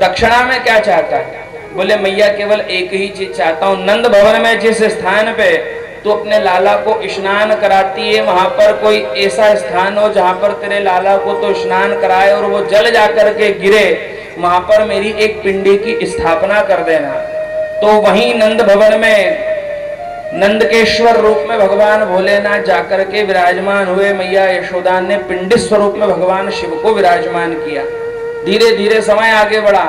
दक्षिणा में क्या चाहता है? बोले मैया केवल एक ही चीज चाहता हूँ, नंद भवन में जिस स्थान पे तू अपने लाला को स्नान कराती है वहां पर कोई ऐसा स्थान हो जहां पर तेरे लाला को तो स्नान कराए और वो जल जाकर के गिरे, वहां पर मेरी एक पिंडी की स्थापना कर देना। तो वहीं नंद भवन में नंदकेश्वर रूप में भगवान भोलेनाथ जाकर के विराजमान हुए। मैया यशोदा ने पिंडी स्वरूप में भगवान शिव को विराजमान किया। धीरे धीरे समय आगे बढ़ा।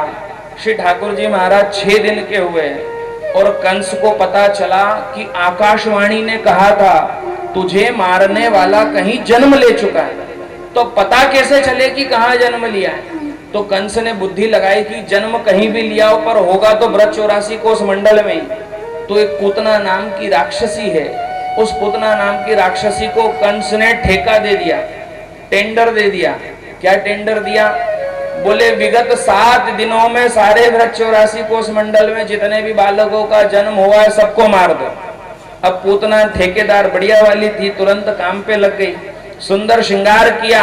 श्री ठाकुर जी महाराज 6 दिन के हुए और कंस को पता चला कि आकाशवाणी ने कहा था तुझे मारने वाला कहीं जन्म ले चुका है। तो पता कैसे चले कि कहां जन्म लिया है? तो कंस ने बुद्धि लगाई कि जन्म कहीं भी लिया हो पर होगा तो व्रत 84 कोष मंडल में। तो एक पूतना नाम की राक्षसी है, उस पूतना नाम की राक्षसी को कंस ने ठेका दे दिया, टेंडर दे दिया। क्या टेंडर दिया? बोले विगत 7 दिनों में सारे व्रत 84 कोष मंडल में जितने भी बालकों का जन्म हुआ है सबको मार दो। अब पूतना ठेकेदार बढ़िया वाली थी, तुरंत काम पे लग गई, सुंदर श्रृंगार किया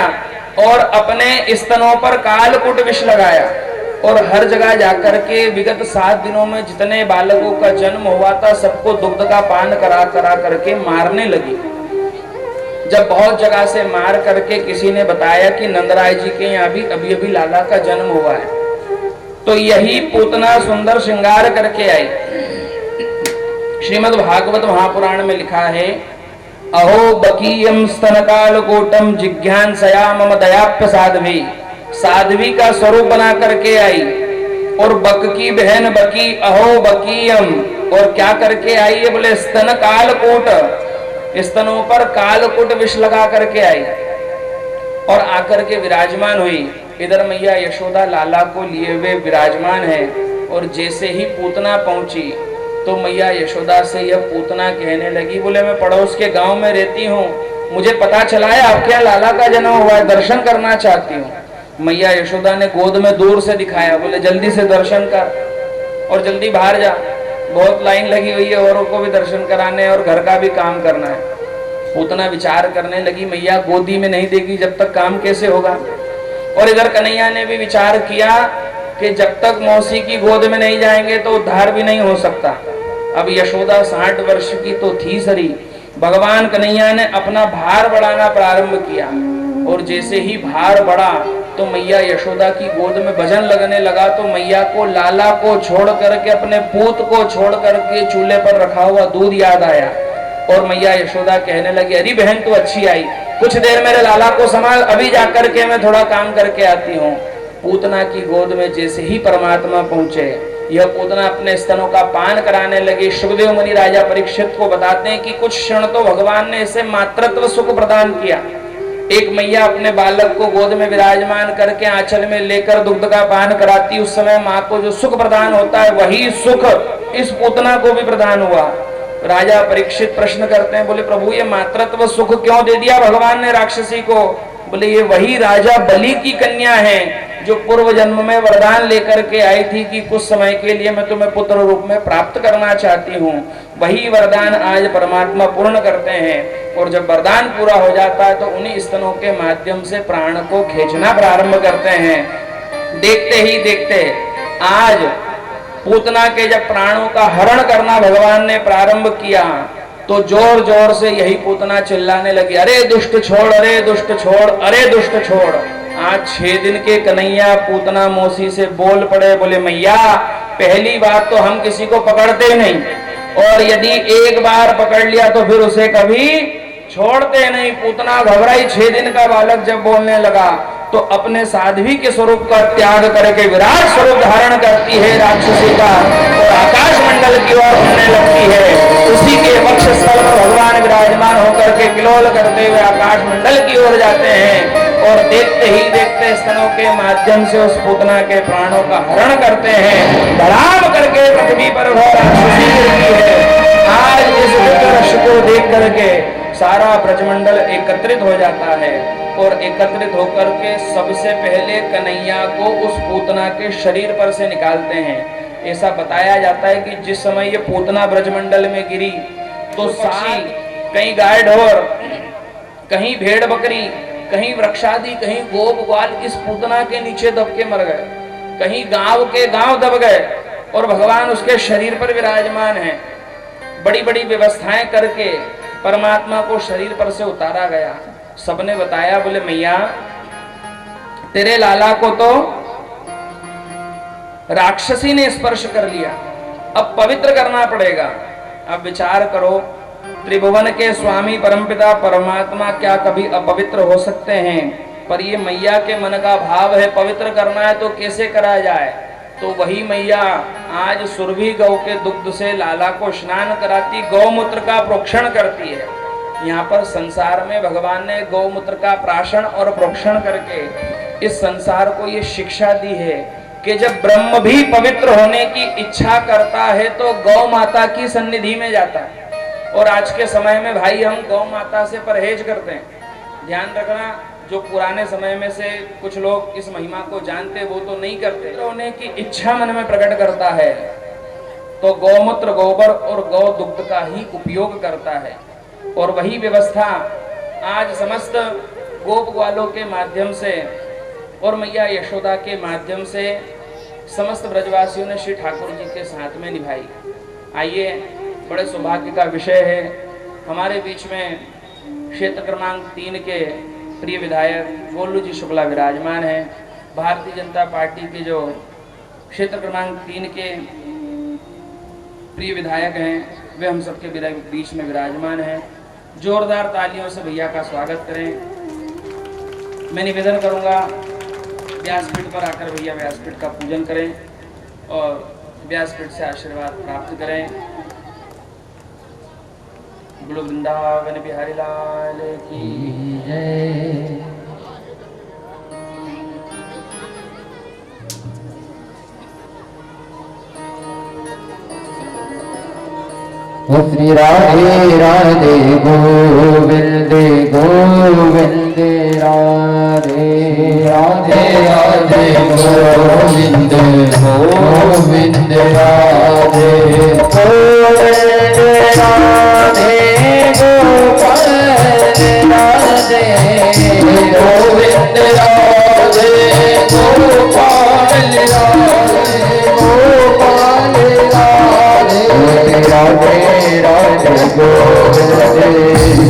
और अपने स्तनों पर कालकूट विष लगाया और हर जगह जाकर के विगत 7 दिनों में जितने बालकों का जन्म हुआ था सबको दुग्ध का पान करा करा करके मारने लगी। जब बहुत जगह से मार करके किसी ने बताया कि नंदराय जी के यहाँ भी अभी अभी लाला का जन्म हुआ है, तो यही पूतना सुंदर श्रृंगार करके आई। श्रीमद् भागवत महापुराण में लिखा है अहो बकीयम स्तनकालकूटम जिज्ञासया मम दयाप्य साध्वी। साध्वी का स्वरूप बना करके आई और बक की बहन बकी अहो बकीयम और क्या करके आई है? बोले स्तन कालकूट, स्तनों पर कालकूट विष लगा करके आई और आकर के विराजमान हुई। इधर मैया यशोदा लाला को लिए हुए विराजमान है और जैसे ही पूतना पहुंची तो मैया यशोदा से यह पूतना कहने लगी, बोले मैं पड़ोस के गांव में रहती हूँ, मुझे पता चला है आपके यहाँ लाला का जन्म हुआ है, दर्शन करना चाहती हूँ। मैया यशोदा ने गोद में दूर से दिखाया, बोले जल्दी से दर्शन कर और जल्दी बाहर जा, बहुत लाइन लगी हुई है, औरों को भी दर्शन कराने और घर का भी काम करना है। पूतना विचार करने लगी मैया गोदी में नहीं देगी जब तक काम कैसे होगा। और इधर कन्हैया ने भी विचार किया कि जब तक मौसी की गोद में नहीं जाएंगे तो उद्धार भी नहीं हो सकता। अब यशोदा 60 वर्ष की तो थी सरी, भगवान कन्हैया ने अपना भार बढ़ाना प्रारंभ किया और जैसे ही भार बढ़ा तो मैया यशोदा की गोद में भजन लगने लगा। तो मैया को लाला को छोड़ करके अपने पूत को छोड़ करके चूल्हे पर रखा हुआ दूध याद आया और मैया यशोदा कहने लगी अरे बहन तू अच्छी आई, कुछ देर मेरे लाला को संभाल, अभी जाकर के मैं थोड़ा काम करके आती हूँ। पूतना की गोद में जैसे ही परमात्मा पहुंचे, यह पूतना अपने स्तनों का पान कराने लगी। सुखदेव मुनि राजा परीक्षित को बताते हैं कि कुछ क्षण तो भगवान ने इसे मातृत्व सुख प्रदान किया। एक मैया अपने बालक को गोद में विराजमान करके आंचल में लेकर दुग्ध का पान कराती, उस समय माँ को जो सुख प्रदान होता है वही सुख इस पूतना को भी प्रदान हुआ। राजा परीक्षित प्रश्न करते हैं, बोले प्रभु ये मातृत्व सुख क्यों दे दिया भगवान ने राक्षसी को? बोले ये वही राजा बलि की कन्या है जो पूर्व जन्म में वरदान लेकर के आई थी कि कुछ समय के लिए मैं तुम्हें पुत्र रूप में प्राप्त करना चाहती हूँ। वही वरदान आज परमात्मा पूर्ण करते हैं और जब वरदान पूरा हो जाता है तो उन्हीं स्तनों के माध्यम से प्राण को खींचना प्रारंभ करते हैं। देखते ही देखते आज पूतना के जब प्राणों का हरण करना भगवान ने प्रारंभ किया तो जोर जोर से यही पूतना चिल्लाने लगी, अरे दुष्ट छोड़, अरे दुष्ट छोड़, अरे दुष्ट छोड़। आज 6 दिन के कन्हैया पूतना मौसी से बोल पड़े, बोले मैया पहली बात तो हम किसी को पकड़ते नहीं और यदि एक बार पकड़ लिया तो फिर उसे कभी छोड़ते नहीं। पूतना घबराई, 6 दिन का बालक जब बोलने लगा तो अपने साध्वी के स्वरूप का त्याग करके विराट स्वरूप धारण करती है राक्षसी का और आकाश मंडल की ओर उड़ने लगती है। उसी के वक्ष स्थल पर भगवान विराजमान होकर के किलोल करते हुए आकाश मंडल की ओर जाते हैं और देखते ही देखते स्तनों के माध्यम से उस पूतना के प्राणों का हरण करते हैं। धड़ाम करके पृथ्वी पर वह राक्षसी गिरती है। आज इस रश को देख करके सारा ब्रजमंडल एकत्रित हो जाता है और एकत्रित होकर के सबसे पहले कन्हैया को उस पूतना के शरीर पर से निकालते हैं। ऐसा बताया जाता है कि जिस समय ये पूतना ब्रजमंडल में गिरी तो सारी कहीं गाय ढोर, कहीं भेड़ बकरी, कहीं वृक्षादि, कहीं गोप ग्वाल इस पूतना के नीचे दब के मर गए। कहीं गांव के गांव दब गए और भगवान उसके शरीर पर विराजमान है। बड़ी बड़ी व्यवस्थाएं करके परमात्मा को शरीर पर से उतारा गया। सबने बताया, बोले मैया तेरे लाला को तो राक्षसी ने स्पर्श कर लिया, अब पवित्र करना पड़ेगा। अब विचार करो, त्रिभुवन के स्वामी परमपिता परमात्मा क्या कभी अपवित्र हो सकते हैं? पर ये मैया के मन का भाव है, पवित्र करना है तो कैसे करा जाए? तो वही मैया आज सुरभि गौ के दुग्ध से लाला को स्नान कराती, गौमूत्र का प्रोक्षण करती है। यहाँ पर संसार में भगवान ने गौमूत्र का प्राशन और प्रोक्षण करके इस संसार को ये शिक्षा दी है कि जब ब्रह्म भी पवित्र होने की इच्छा करता है तो गौ माता की सन्निधि में जाता है। और आज के समय में भाई हम गौ माता से परहेज करते हैं। ध्यान रखना, जो पुराने समय में से कुछ लोग इस महिमा को जानते वो तो नहीं करते, होने की इच्छा मन में प्रकट करता है तो गौमूत्र, गोबर और गौ दुग्ध का ही उपयोग करता है। और वही व्यवस्था आज समस्त गोप ग्वालों के माध्यम से और मैया यशोदा के माध्यम से समस्त ब्रजवासियों ने श्री ठाकुर जी के साथ में निभाई। आइए, बड़े सौभाग्य का विषय है, हमारे बीच में क्षेत्र क्रमांक 3 के प्रिय विधायक गोलू जी शुक्ला विराजमान हैं। भारतीय जनता पार्टी के जो क्षेत्र क्रमांक 3 के प्रिय विधायक हैं वे हम सबके बीच में विराजमान हैं। जोरदार तालियों से भैया का स्वागत करें। मैं निवेदन करूंगा व्यासपीठ पर आकर भैया व्यासपीठ का पूजन करें और व्यासपीठ से आशीर्वाद प्राप्त करें। गुरु वृंदावन बिहारी लाल की जय। श्री राधे राधे गोविंद गोविंद राधे राधे राधे गोविंद गोविंद राधे गोविंद राधे गोपाल राधे गोविंद राधे गोपाल राधे गोपाल राधे राधे राधे गोविंद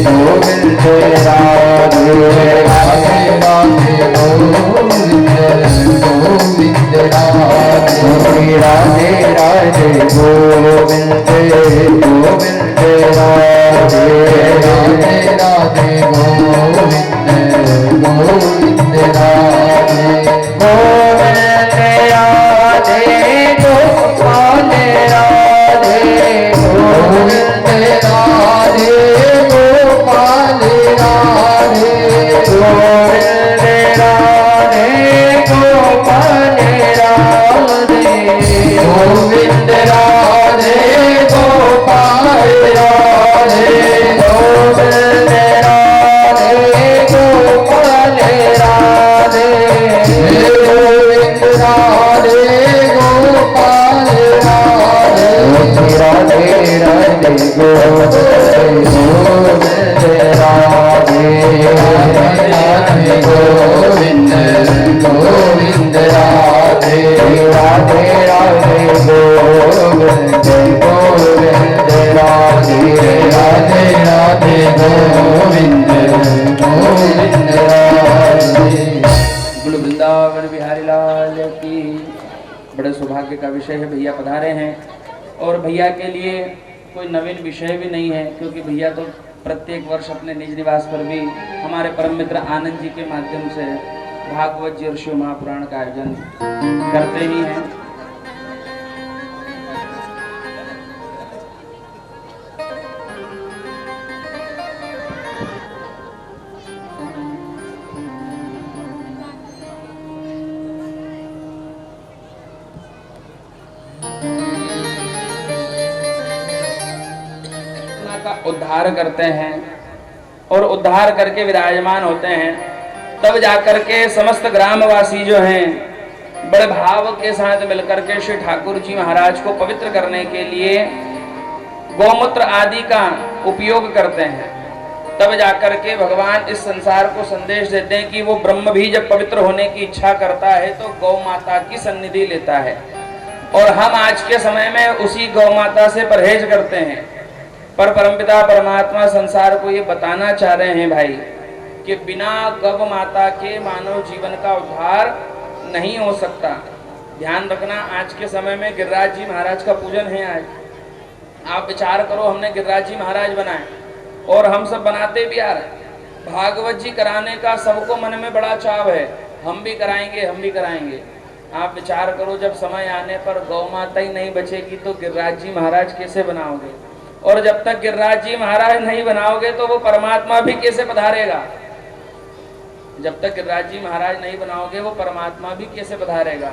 गोविंद राधे राधे राधे गोविंद गोविंद राधे राधे राधे गोविंद गोविंद राधे राधे राधे गोविंद गोविंद राधे गोविंद राधे गोपाल राधे गोविंद राधे गोपाल राधे गोविंद राधे गोपाल राधे गोविंद राधे गोपाल राधे गोविंद राधे गोपाल राधे गोविंद राधे गोपाल राधे राधे राधे गोविंद राधे राधे गोविंद गोविंद राधे राधे राधे गोविंद गोविंद राधे राधे राधे गोविंद गोविंद राधे। गुरु वृंदावन बिहारी लाल की। बड़े सौभाग्य का विषय है, भैया पधारे हैं और भैया के लिए कोई नवीन विषय भी नहीं है क्योंकि भैया तो प्रत्येक वर्ष अपने निज निवास पर भी हमारे परम मित्र आनंद जी के माध्यम से भागवत जी और शिव महापुराण का आयोजन करते ही हैं। का उद्धार करते हैं और उद्धार करके विराजमान होते हैं, तब जाकर के समस्त ग्रामवासी जो हैं बड़े भाव के साथ मिलकर के श्री ठाकुर जी महाराज को पवित्र करने के लिए गौमूत्र आदि का उपयोग करते हैं। तब जाकर के भगवान इस संसार को संदेश देते हैं कि वो ब्रह्म भी जब पवित्र होने की इच्छा करता है तो गौ माता की सन्निधि लेता है। और हम आज के समय में उसी गौ माता से परहेज करते हैं। पर परमपिता परमात्मा संसार को ये बताना चाह रहे हैं भाई कि बिना गौ माता के मानव जीवन का उद्धार नहीं हो सकता। ध्यान रखना, आज के समय में गिरिराज जी महाराज का पूजन है। आज आप विचार करो, हमने गिरिराज जी महाराज बनाए और हम सब बनाते भी आ रहे हैं। भागवत जी कराने का सबको मन में बड़ा चाव है, हम भी कराएंगे, हम भी कराएंगे। आप विचार करो, जब समय आने पर गौ माता ही नहीं बचेगी तो गिरिराज जी महाराज कैसे बनाओगे? और जब तक गिरिराज जी महाराज नहीं बनाओगे तो वो परमात्मा भी कैसे पधारेगा? जब तक गिरिराज जी महाराज नहीं बनाओगे वो परमात्मा भी कैसे पधारेगा?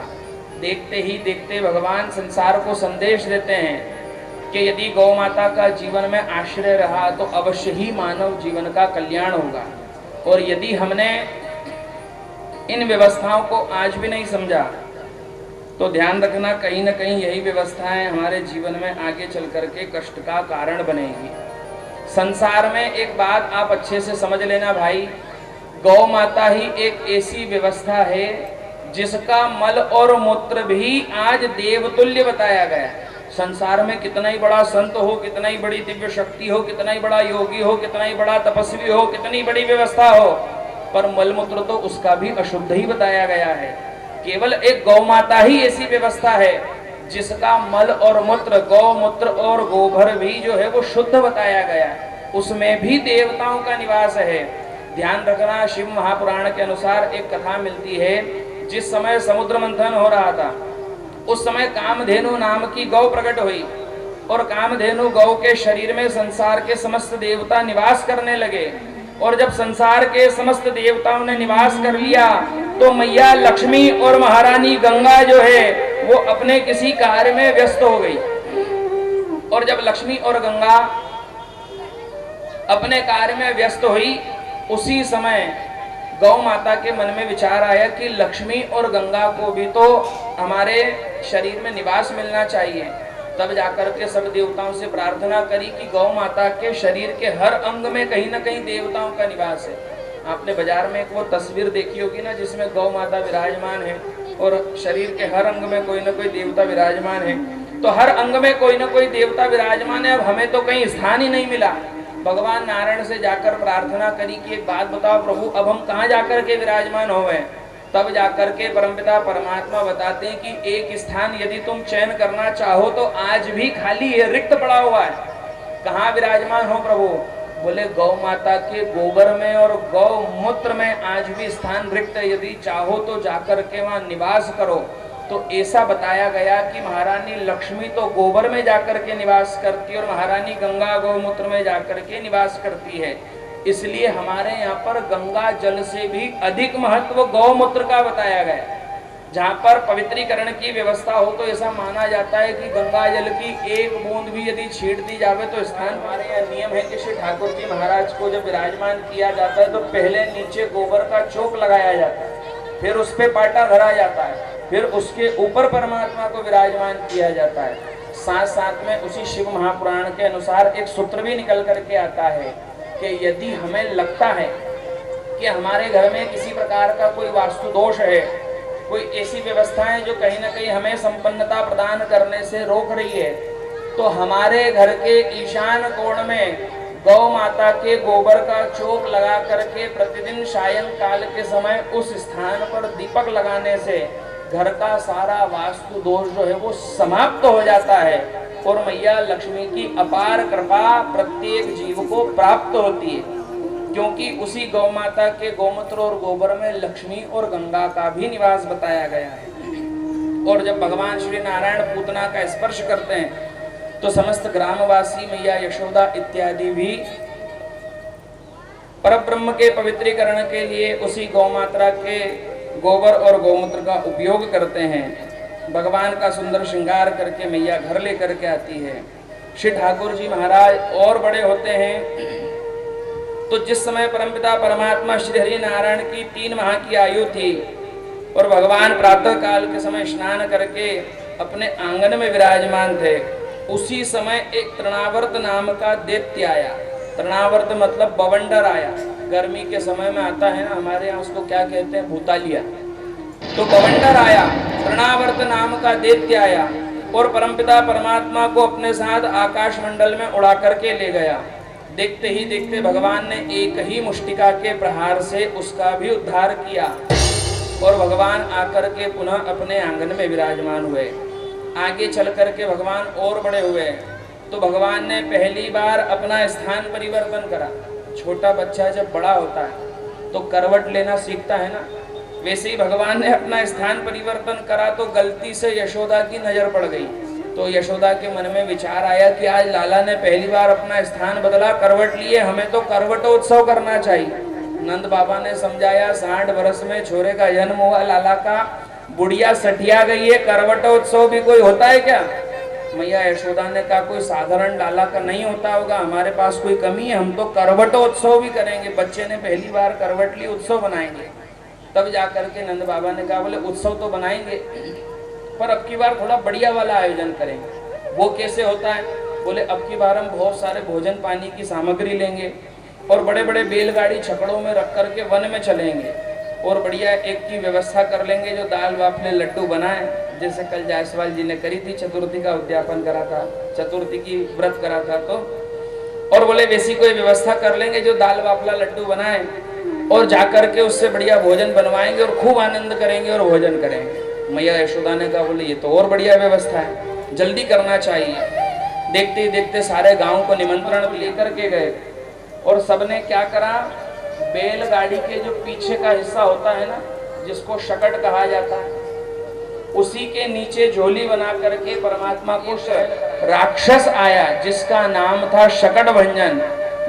देखते ही देखते भगवान संसार को संदेश देते हैं कि यदि गौ माता का जीवन में आश्रय रहा तो अवश्य ही मानव जीवन का कल्याण होगा। और यदि हमने इन व्यवस्थाओं को आज भी नहीं समझा तो ध्यान रखना, कहीं न कहीं यही व्यवस्थाएं हमारे जीवन में आगे चल करके कष्ट का कारण बनेगी। संसार में एक बात आप अच्छे से समझ लेना भाई, गौ माता ही एक ऐसी व्यवस्था है जिसका मल और मूत्र भी आज देवतुल्य बताया गया है। संसार में कितना ही बड़ा संत हो, कितना ही बड़ी दिव्य शक्ति हो, कितना ही बड़ा योगी हो, कितना ही बड़ा तपस्वी हो, कितनी बड़ी व्यवस्था हो, पर मलमूत्र तो उसका भी अशुद्ध ही बताया गया है। केवल एक गौ माता ही ऐसी व्यवस्था है जिसका मल और मूत्र, गौमूत्र और गोबर भी जो है वो शुद्ध बताया गया है। उसमें भी देवताओं का निवास है। ध्यान रखना, शिव महापुराण के अनुसार एक कथा मिलती है, जिस समय समुद्र मंथन हो रहा था उस समय कामधेनु नाम की गौ प्रकट हुई और कामधेनु गौ के शरीर में संसार के समस्त देवता निवास करने लगे। और जब संसार के समस्त देवताओं ने निवास कर लिया तो मैया लक्ष्मी और महारानी गंगा जो है वो अपने किसी कार्य में व्यस्त हो गई। और जब लक्ष्मी और गंगा अपने कार्य में व्यस्त हुई, उसी समय गौ माता के मन में विचार आया कि लक्ष्मी और गंगा को भी तो हमारे शरीर में निवास मिलना चाहिए। तब जाकर के सब देवताओं से प्रार्थना करी कि गौ माता के शरीर के हर अंग में कहीं ना कहीं देवताओं का निवास है। आपने बाजार में एक वो तस्वीर देखी होगी ना, जिसमें गौ माता विराजमान है और शरीर के हर अंग में कोई ना कोई देवता विराजमान है। तो हर अंग में कोई ना कोई देवता विराजमान है। अब हमें तो कहीं स्थान ही नहीं मिला। भगवान नारायण से जाकर प्रार्थना करी कि एक बात बताओ प्रभु, अब हम कहाँ जाकर के विराजमान हो गए? तब जाकर के परमपिता परमात्मा बताते हैं कि एक स्थान यदि तुम चयन करना चाहो तो आज भी खाली है, रिक्त पड़ा हुआ है। कहाँ विराजमान हो प्रभु? बोले गौ माता के गोबर में और गौ मूत्र में आज भी स्थान रिक्त है, यदि चाहो तो जाकर के वहां निवास करो। तो ऐसा बताया गया कि महारानी लक्ष्मी तो गोबर में जाकर के निवास करती है और महारानी गंगा गौमूत्र में जाकर के निवास करती है। इसलिए हमारे यहाँ पर गंगा जल से भी अधिक महत्व गौमूत्र का बताया गया। जहाँ पर पवित्रीकरण की व्यवस्था हो तो ऐसा माना जाता है कि गंगा जल की एक बूंद भी यदि छींट दी जावे तो स्थान। हमारे यहाँ नियम है कि श्री ठाकुर जी महाराज को जब विराजमान किया जाता है तो पहले नीचे गोबर का चौक लगाया जाता है, फिर उस पे पाटा धरा जाता है, फिर उसके ऊपर परमात्मा को विराजमान किया जाता है। साथ साथ में उसी शिव महापुराण के अनुसार एक सूत्र भी निकल करके आता है कि यदि हमें लगता है कि हमारे घर में किसी प्रकार का कोई वास्तु दोष है, कोई ऐसी व्यवस्थाएं जो कहीं ना कहीं हमें संपन्नता प्रदान करने से रोक रही है, तो हमारे घर के ईशान कोण में गौ माता के गोबर का चौक लगा करके प्रतिदिन सायं काल के समय उस स्थान पर दीपक लगाने से घर का सारा वास्तु दोष जो है वो समाप्त हो जाता है और मैया लक्ष्मी की अपार कृपा प्रत्येक जीव को प्राप्त होती है। क्योंकि उसी गौ माता के गोमूत्र और गोबर में लक्ष्मी और गंगा का भी निवास बताया गया है। और जब भगवान श्री नारायण पूतना का स्पर्श करते हैं तो समस्त ग्रामवासी मैया यशोदा इत्यादि भी परब्रह्म के पवित्रीकरण के लिए उसी गौ माता के गोबर और गोमूत्र का उपयोग करते हैं। भगवान का सुंदर श्रृंगार करके मैया घर लेकर के आती है। श्री ठाकुर जी महाराज और बड़े होते हैं तो जिस समय परमपिता परमात्मा श्री हरि नारायण की 3 माह की आयु थी और भगवान प्रातः काल के समय स्नान करके अपने आंगन में विराजमान थे, उसी समय एक तृणावर्त नाम का दैत्य आया। तृणावर्त मतलब बवंडर आया, गर्मी के समय में आता है ना, हमारे यहाँ उसको क्या कहते हैं, भूतालिया। तो बवंडर आया, तृणावर्त नाम का दैत्य आया और परमपिता परमात्मा को अपने साथ आकाश मंडल में उड़ा करके ले गया। देखते ही देखते भगवान ने एक ही मुष्टिका के प्रहार से उसका भी उद्धार किया और भगवान आकर के पुनः अपने आंगन में विराजमान हुए। आगे चल करके भगवान और बड़े हुए, तो भगवान ने पहली बार अपना स्थान परिवर्तन करा। छोटा बच्चा जब बड़ा होता है तो करवट लेना सीखता है ना, वैसे ही भगवान ने अपना स्थान परिवर्तन करा तो गलती से यशोदा की नजर पड़ गई। तो यशोदा के मन में विचार आया कि आज लाला ने पहली बार अपना स्थान बदला, करवट लिए, हमें तो करवटोत्सव करना चाहिए। नंद बाबा ने समझाया 60 वर्ष में छोरे का जन्म हुआ लाला का, बुढ़िया सठिया गई है, करवटोत्सव भी कोई होता है क्या? मैया यशोदा ने कहा कोई साधारण लाला का नहीं होता होगा, हमारे पास कोई कमी है, हम तो करवटोत्सव भी करेंगे। बच्चे ने पहली बार करवट ली, उत्सव बनाएंगे। तब जाकर के नंद बाबा ने कहा बोले उत्सव तो बनाएंगे पर अब की बार थोड़ा बढ़िया वाला आयोजन करेंगे। वो कैसे होता है? बोले अब की बार हम बहुत सारे भोजन पानी की सामग्री लेंगे और बड़े बड़े बैलगाड़ी छकड़ों में रख करके वन में चलेंगे और बढ़िया एक की व्यवस्था कर लेंगे जो दाल वाफले लड्डू बनाए, जैसे कल जायसवाल जी ने करी थी, चतुर्थी का उद्यापन करा था, चतुर्थी की व्रत करा था तो, और बोले वैसी कोई व्यवस्था कर लेंगे जो दाल वाफला लड्डू बनाए और जाकर के उससे बढ़िया भोजन बनवाएंगे और खूब आनंद करेंगे और भोजन करेंगे। मैया यशोदा ने कहा बोले ये तो और बढ़िया व्यवस्था है, जल्दी करना चाहिए। देखते ही देखते सारे गांव को निमंत्रण लेकर के गए और सबने क्या करा, बैलगाड़ी के जो पीछे का हिस्सा होता है ना, जिसको शकट कहा जाता है, उसी के नीचे झोली बना करके परमात्मा को राक्षस आया जिसका नाम था शकट भंजन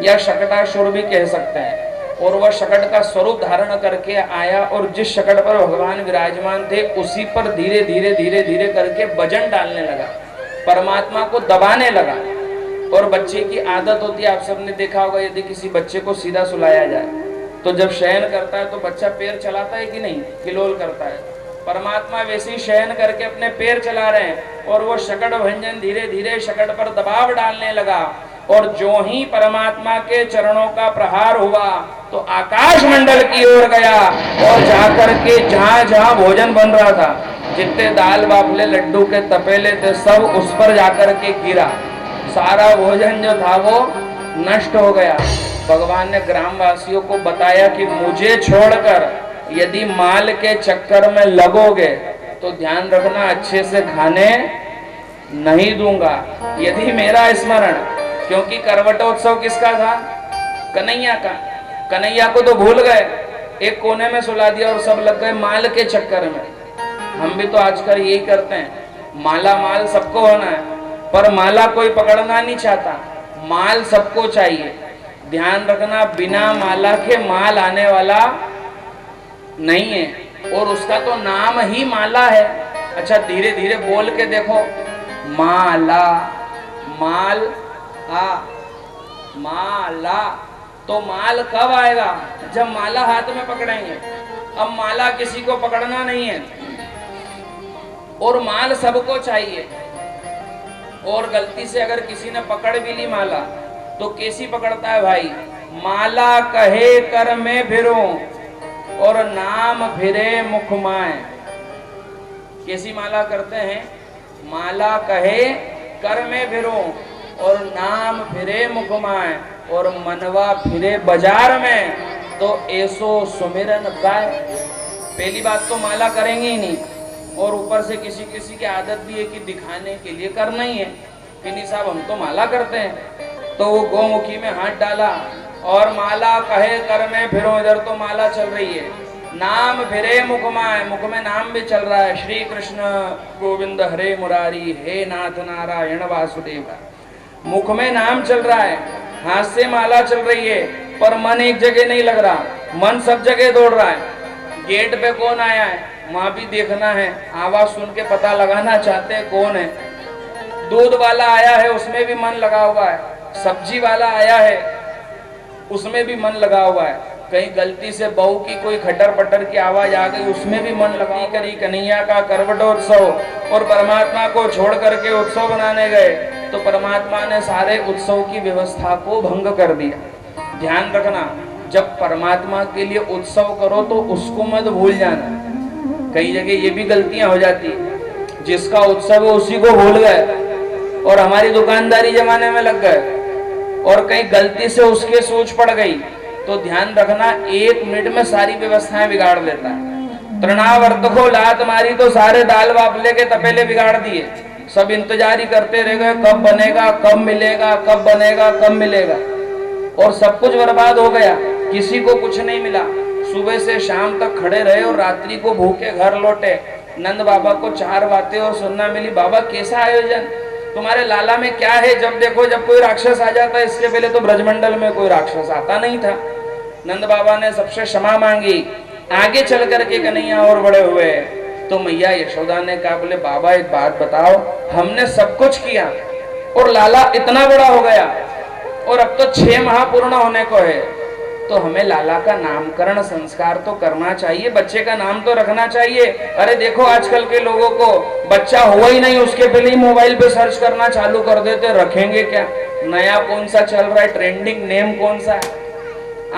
या शकटासुर भी कह सकते हैं। और वह शकट का स्वरूप धारण करके आया और जिस शकट पर भगवान विराजमान थे उसी पर धीरे धीरे धीरे धीरे करके वजन डालने लगा, परमात्मा को दबाने लगा। और बच्चे की आदत होती है, आप सबने देखा होगा, यदि किसी बच्चे को सीधा सुलाया जाए तो जब शयन करता है तो बच्चा पैर चलाता है कि नहीं, किलोल करता है। परमात्मा वैसे ही शयन करके अपने पैर चला रहे हैं और वो शकट भंजन धीरे धीरे शकट पर दबाव डालने लगा। और जो ही परमात्मा के चरणों का प्रहार हुआ तो आकाश मंडल की ओर गया और जाकर के जहां जहां भोजन बन रहा था, जितने दाल बाफले लड्डू के तपेले थे, सब उस पर जाकर के गिरा। सारा भोजन जो था वो नष्ट हो गया। भगवान ने ग्रामवासियों को बताया कि मुझे छोड़कर यदि माल के चक्कर में लगोगे तो ध्यान रखना अच्छे से खाने नहीं दूंगा। यदि मेरा स्मरण, क्योंकि करवटोत्सव किसका था? कन्हैया का। कन्हैया को तो भूल गए, एक कोने में सुला दिया और सब लग गए माल के चक्कर में। हम भी तो आजकल यही करते हैं, माला माल सबको होना है पर माला कोई पकड़ना नहीं चाहता, माल सबको चाहिए। ध्यान रखना बिना माला के माल आने वाला नहीं है और उसका तो नाम ही माला है। अच्छा धीरे धीरे बोल के देखो, माला, माल हा, माला। तो माल कब आएगा? जब माला हाथ में पकड़ेंगे। अब माला किसी को पकड़ना नहीं है और माल सबको चाहिए। और गलती से अगर किसी ने पकड़ भी ली माला तो कैसी पकड़ता है भाई? माला कहे कर में फिरूं और नाम फिरे मुख माए। कैसी माला करते हैं? माला कहे कर में फिरूं और नाम फिरे मुख माए और मनवा फिरे बाजार में तो ऐसो सुमिरन गाय। पहली बात तो माला करेंगे ही नहीं और ऊपर से किसी किसी की आदत भी है कि दिखाने के लिए करना ही है कि नहीं साहब हम तो माला करते हैं। तो वो गौमुखी में हाथ डाला और माला कहे कर में फिरो, इधर तो माला चल रही है, नाम फिरे मुख माए, मुख में नाम भी चल रहा है, श्री कृष्ण गोविंद हरे मुरारी, हे नाथ नारायण वासुदेव। मुख में नाम चल रहा है, हाथ से माला चल रही है पर मन एक जगह नहीं लग रहा, मन सब जगह दौड़ रहा है। गेट पे कौन आया है वहां भी देखना है, आवाज सुन के पता लगाना चाहते हैं कौन है। दूध वाला आया है उसमें भी मन लगा हुआ है, सब्जी वाला आया है उसमें भी मन लगा हुआ है। कहीं गलती से बहू की कोई खटर पटर की आवाज आ गई उसमें भी मन लगा करी। कन्हैया का करवटोत्सव और परमात्मा को छोड़ करके उत्सव बनाने गए तो परमात्मा ने सारे उत्सव की व्यवस्था को भंग कर दिया। ध्यान रखना, जब परमात्मा के लिए उत्सव करो तो उसको मत भूल जाना। कई जगह ये भी गलतियां हो जाती है, जिसका उत्सव है उसी को भूल गए और हमारी दुकानदारी जमाने में लग गए और कहीं गलती से उसके सोच पड़ गई तो ध्यान रखना 1 मिनट में सारी व्यवस्थाएं बिगाड़ देता है। तृणावर्त को लात मारी तो सारे दाल बाफले के तपेले बिगाड़ दिए। सब इंतजार ही करते रह गए, कब बनेगा, कब मिलेगा, कब बनेगा, कब मिलेगा, और सब कुछ बर्बाद हो गया। किसी को कुछ नहीं मिला। सुबह से शाम तक खड़े रहे और रात्रि को भूखे घर लौटे। नंद बाबा को 4 बातें और सुनना मिली, बाबा कैसा आयोजन, तुम्हारे लाला में क्या है? जब देखो जब कोई राक्षस आ जाता है, इसके पहले तो ब्रजमंडल में कोई राक्षस आता नहीं था। नंद बाबा ने सबसे क्षमा मांगी। आगे चल करके कन्हैया और बड़े हुए तो मैया यशोदा ने कहा, बोले बाबा एक बात बताओ, हमने सब कुछ किया और लाला इतना बड़ा हो गया और अब तो 6 माह पूर्ण होने को है, तो हमें लाला का नामकरण संस्कार तो करना चाहिए, बच्चे का नाम तो रखना चाहिए। अरे देखो आजकल के लोगों को बच्चा हुआ ही नहीं, उसके पहले ही मोबाइल पे सर्च करना चालू कर देते, रखेंगे क्या, नया कौन सा चल रहा है, ट्रेंडिंग नेम कौन सा है,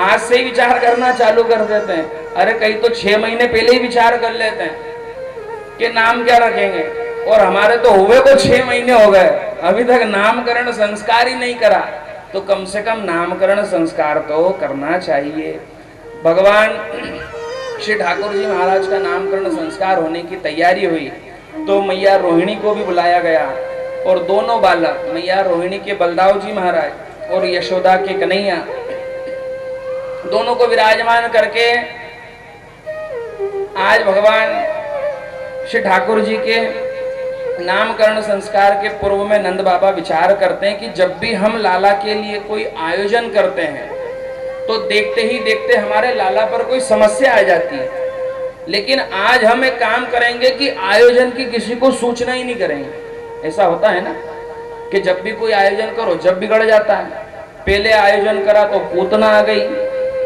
आज से ही विचार करना चालू कर देते हैं। अरे कई तो 6 महीने पहले ही विचार कर लेते हैं कि नाम क्या रखेंगे, और हमारे तो हुए को 6 महीने हो गए, अभी तक नामकरण संस्कार ही नहीं करा। तो कम से कम नामकरण संस्कार तो करना चाहिए। भगवान श्री ठाकुर जी महाराज का नामकरण संस्कार होने की तैयारी हुई तो मैया रोहिणी को भी बुलाया गया और दोनों बालक, मैया रोहिणी के बलदाव जी महाराज और यशोदा के कन्हैया, दोनों को विराजमान करके आज भगवान श्री ठाकुर जी के नामकरण संस्कार के पूर्व में नंद बाबा विचार करते हैं कि जब भी हम लाला के लिए कोई आयोजन करते हैं तो देखते ही देखते हमारे लाला पर कोई समस्या आ जाती है। लेकिन आज हम एक काम करेंगे कि आयोजन की किसी को सूचना ही नहीं करेंगे। ऐसा होता है ना कि जब भी कोई आयोजन करो जब बिगड़ जाता है। पहले आयोजन करा तो पूतना आ गई,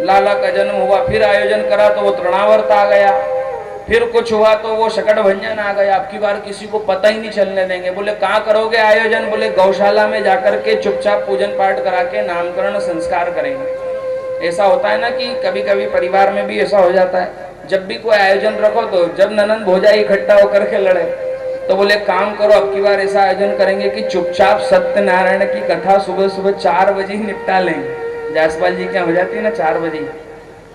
लाला का जन्म हुआ, फिर आयोजन करा तो वो तृणावर्त आ गया, फिर कुछ हुआ तो वो शकट भंजन आ गया। अब की बार किसी को पता ही नहीं चलने देंगे। बोले कहाँ करोगे आयोजन? बोले गौशाला में जाकर के चुपचाप पूजन पाठ करा के नामकरण संस्कार करेंगे। ऐसा होता है ना कि कभी कभी परिवार में भी ऐसा हो जाता है, जब भी कोई आयोजन रखो तो जब ननंद भौजाई इकट्ठा होकर के लड़े तो बोले काम करो, अब की बार ऐसा आयोजन करेंगे कि चुपचाप सत्यनारायण की कथा सुबह सुबह 4 बजे ही निपटा लेंगे। जायसवाल जी क्या हो जाती है ना 4 बजे।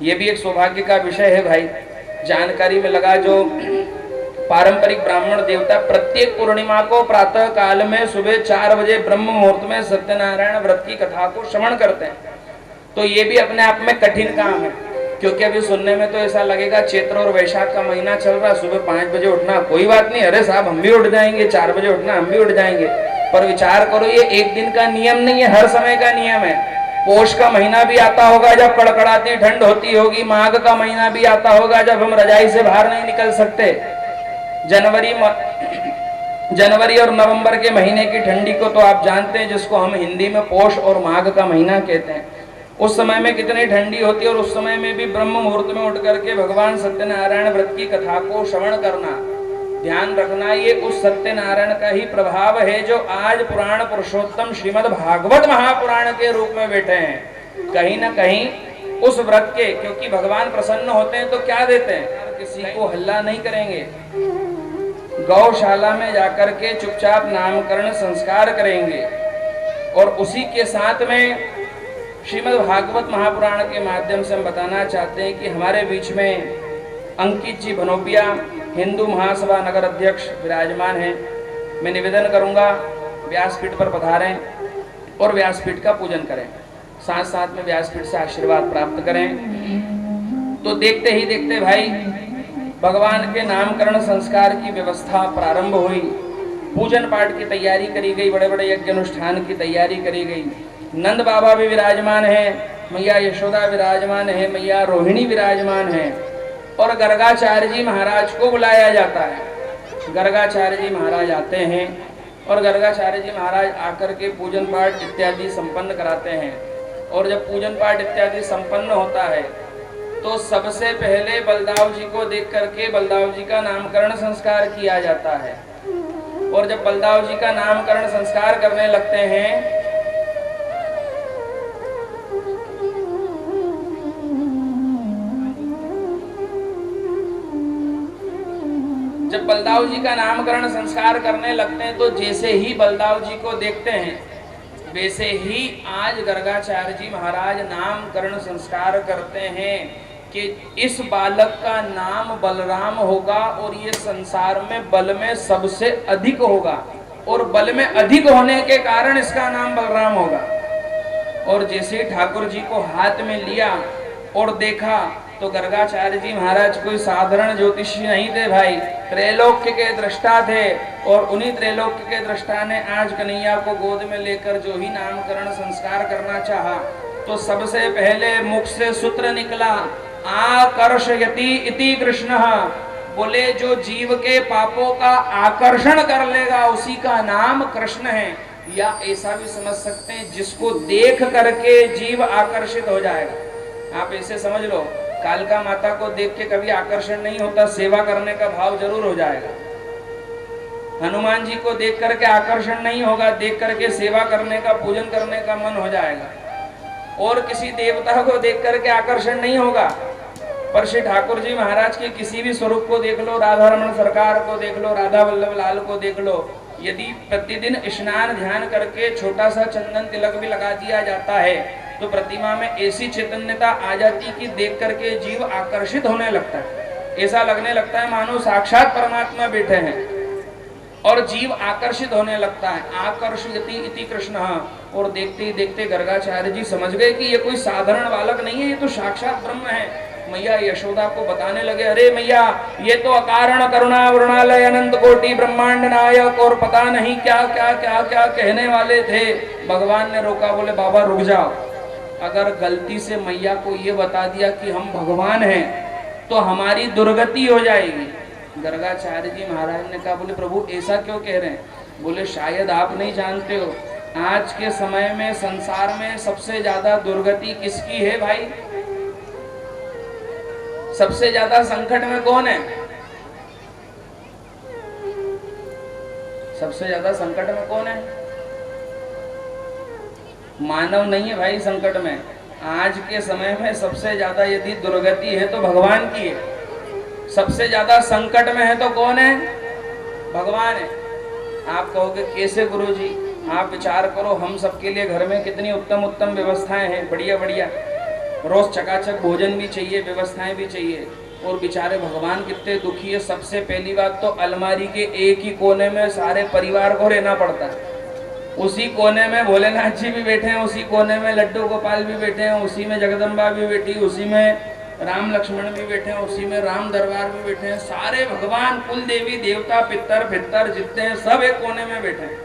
ये भी एक सौभाग्य का विषय है भाई, जानकारी में लगा। जो पारंपरिक ब्राह्मण देवता प्रत्येक पूर्णिमा को प्रातः काल में सुबह 4 बजे ब्रह्म मुहूर्त में सत्यनारायण व्रत की कथा को श्रवण करते हैं, तो ये भी अपने आप में कठिन काम है। क्योंकि अभी सुनने में तो ऐसा लगेगा चैत्र और वैशाख का महीना चल रहा, सुबह 5 बजे उठना कोई बात नहीं, अरे साहब हम भी उठ जाएंगे, 4 बजे उठना हम भी उठ जाएंगे। पर विचार करो ये एक दिन का नियम नहीं है, हर समय का नियम है। पोष का महीना भी आता होगा जब कड़कड़ाती ठंड होती होगी, माघ का महीना भी आता होगा जब हम रजाई से बाहर नहीं निकल सकते। जनवरी और नवंबर के महीने की ठंडी को तो आप जानते हैं, जिसको हम हिंदी में पोष और माघ का महीना कहते हैं। उस समय में कितनी ठंडी होती है और उस समय में भी ब्रह्म मुहूर्त में उठ करके भगवान सत्यनारायण व्रत की कथा को श्रवण करना। ध्यान रखना ये उस सत्यनारायण का ही प्रभाव है जो आज पुराण पुरुषोत्तम श्रीमद् भागवत महापुराण के रूप में बैठे हैं। कहीं ना कहीं उस व्रत के, क्योंकि भगवान प्रसन्न होते हैं तो क्या देते हैं, किसी को हल्ला नहीं करेंगे, गौशाला में जाकर के चुपचाप नामकरण संस्कार करेंगे। और उसी के साथ में श्रीमद् भागवत महापुराण के माध्यम से हम बताना चाहते हैं कि हमारे बीच में अंकित जी भनोपिया हिंदू महासभा नगर अध्यक्ष विराजमान हैं। मैं निवेदन करूंगा व्यासपीठ पर पधारें और व्यासपीठ का पूजन करें, साथ साथ में व्यासपीठ से आशीर्वाद प्राप्त करें। तो देखते ही देखते भाई भगवान के नामकरण संस्कार की व्यवस्था प्रारंभ हुई, पूजन पाठ की तैयारी करी गई, बड़े बड़े यज्ञ अनुष्ठान की तैयारी करी गई। नंद बाबा भी विराजमान है, मैया यशोदा विराजमान है, मैया रोहिणी विराजमान है और गर्गाचार्य जी महाराज को बुलाया जाता है। गर्गाचार्य जी महाराज आते हैं और गर्गाचार्य जी महाराज आकर के पूजन पाठ इत्यादि संपन्न कराते हैं। और जब पूजन पाठ इत्यादि संपन्न होता है तो सबसे पहले बलदाव जी को देख करके बलदाव जी का नामकरण संस्कार किया जाता है। और जब बलदाव जी का नामकरण संस्कार करने लगते हैं, जब बलदाव जी का नामकरण संस्कार करने लगते हैं तो जैसे ही बलदाव जी को देखते हैं वैसे ही आज गर्गाचार्य जी महाराज नामकरण संस्कार करते हैं कि इस बालक का नाम बलराम होगा और ये संसार में बल में सबसे अधिक होगा और बल में अधिक होने के कारण इसका नाम बलराम होगा। और जैसे ही ठाकुर जी को हाथ में लिया और देखा तो गर्गाचार्य जी महाराज कोई साधारण ज्योतिषी नहीं थे भाई, त्रैलोक्य के दृष्टा थे। और उन्हीं त्रैलोक्य के दृष्टा ने आज कन्हैया को गोद में लेकर जो ही नामकरण संस्कार करना चाहा तो सबसे पहले मुख से सूत्र निकला, आकर्षयति इति कृष्ण। बोले जो जीव के पापों का आकर्षण कर लेगा उसी का नाम कृष्ण है। या ऐसा भी समझ सकते हैं जिसको देख करके जीव आकर्षित हो जाएगा। आप ऐसे समझ लो, कालका माता को देख के कभी आकर्षण नहीं होता, सेवा करने का भाव जरूर हो जाएगा। हनुमान जी को देख करके आकर्षण नहीं होगा, देख करके सेवा करने का, पूजन करने का मन हो जाएगा। और किसी देवता को देख करके आकर्षण नहीं होगा, पर श्री ठाकुर जी महाराज के किसी भी स्वरूप को देख लो, राधा रमण सरकार को देख लो, राधा वल्लभ लाल को देख लो, यदि प्रतिदिन स्नान ध्यान करके छोटा सा चंदन तिलक भी लगा दिया जाता है तो प्रतिमा में ऐसी चैतन्यता आ जाती कि देख करके जीव आकर्षित होने लगता है। ऐसा लगने लगता है मानो साक्षात परमात्मा बैठे हैं और जीव आकर्षित होने लगता है। आकर्षयति इति कृष्ण। और देखते ही देखते गर्गाचार्य जी समझ गए कि ये कोई साधारण बालक नहीं है, ये तो साक्षात ब्रह्म है। मैया यशोदा को बताने लगे, अरे मैया ये तो अकारण करुणा वरुणालय अनंत कोटि ब्रह्मांड नायक और पता नहीं क्या क्या क्या क्या कहने वाले थे। भगवान ने रोका, बोले बाबा रुक जाओ, अगर गलती से मैया को ये बता दिया कि हम भगवान हैं तो हमारी दुर्गति हो जाएगी। गर्गाचार्य जी महाराज ने कहा, बोले प्रभु ऐसा क्यों कह रहे हैं? बोले शायद आप नहीं जानते हो, आज के समय में संसार में सबसे ज्यादा दुर्गति किसकी है भाई? सबसे ज्यादा संकट में कौन है? सबसे ज्यादा संकट में कौन है? मानव नहीं है भाई संकट में। आज के समय में सबसे ज्यादा यदि दुर्गति है तो भगवान की है। सबसे ज्यादा संकट में है तो कौन है? भगवान है। आप कहोगे कैसे गुरुजी? आप विचार करो, हम सबके लिए घर में कितनी उत्तम उत्तम व्यवस्थाएं हैं, बढ़िया बढ़िया, रोज चकाचक भोजन भी चाहिए, व्यवस्थाएं भी चाहिए, और बेचारे भगवान कितने दुखी है। सबसे पहली बात तो अलमारी के एक ही कोने में सारे परिवार को रहना पड़ता है। उसी कोने में भोलेनाथ जी भी बैठे हैं, उसी कोने में लड्डू गोपाल भी बैठे हैं, उसी में जगदम्बा भी बैठी, उसी में राम लक्ष्मण भी बैठे हैं, उसी में राम दरबार भी बैठे हैं। सारे भगवान, कुल देवी देवता, पितर फितर जितने हैं सब एक कोने में बैठे हैं।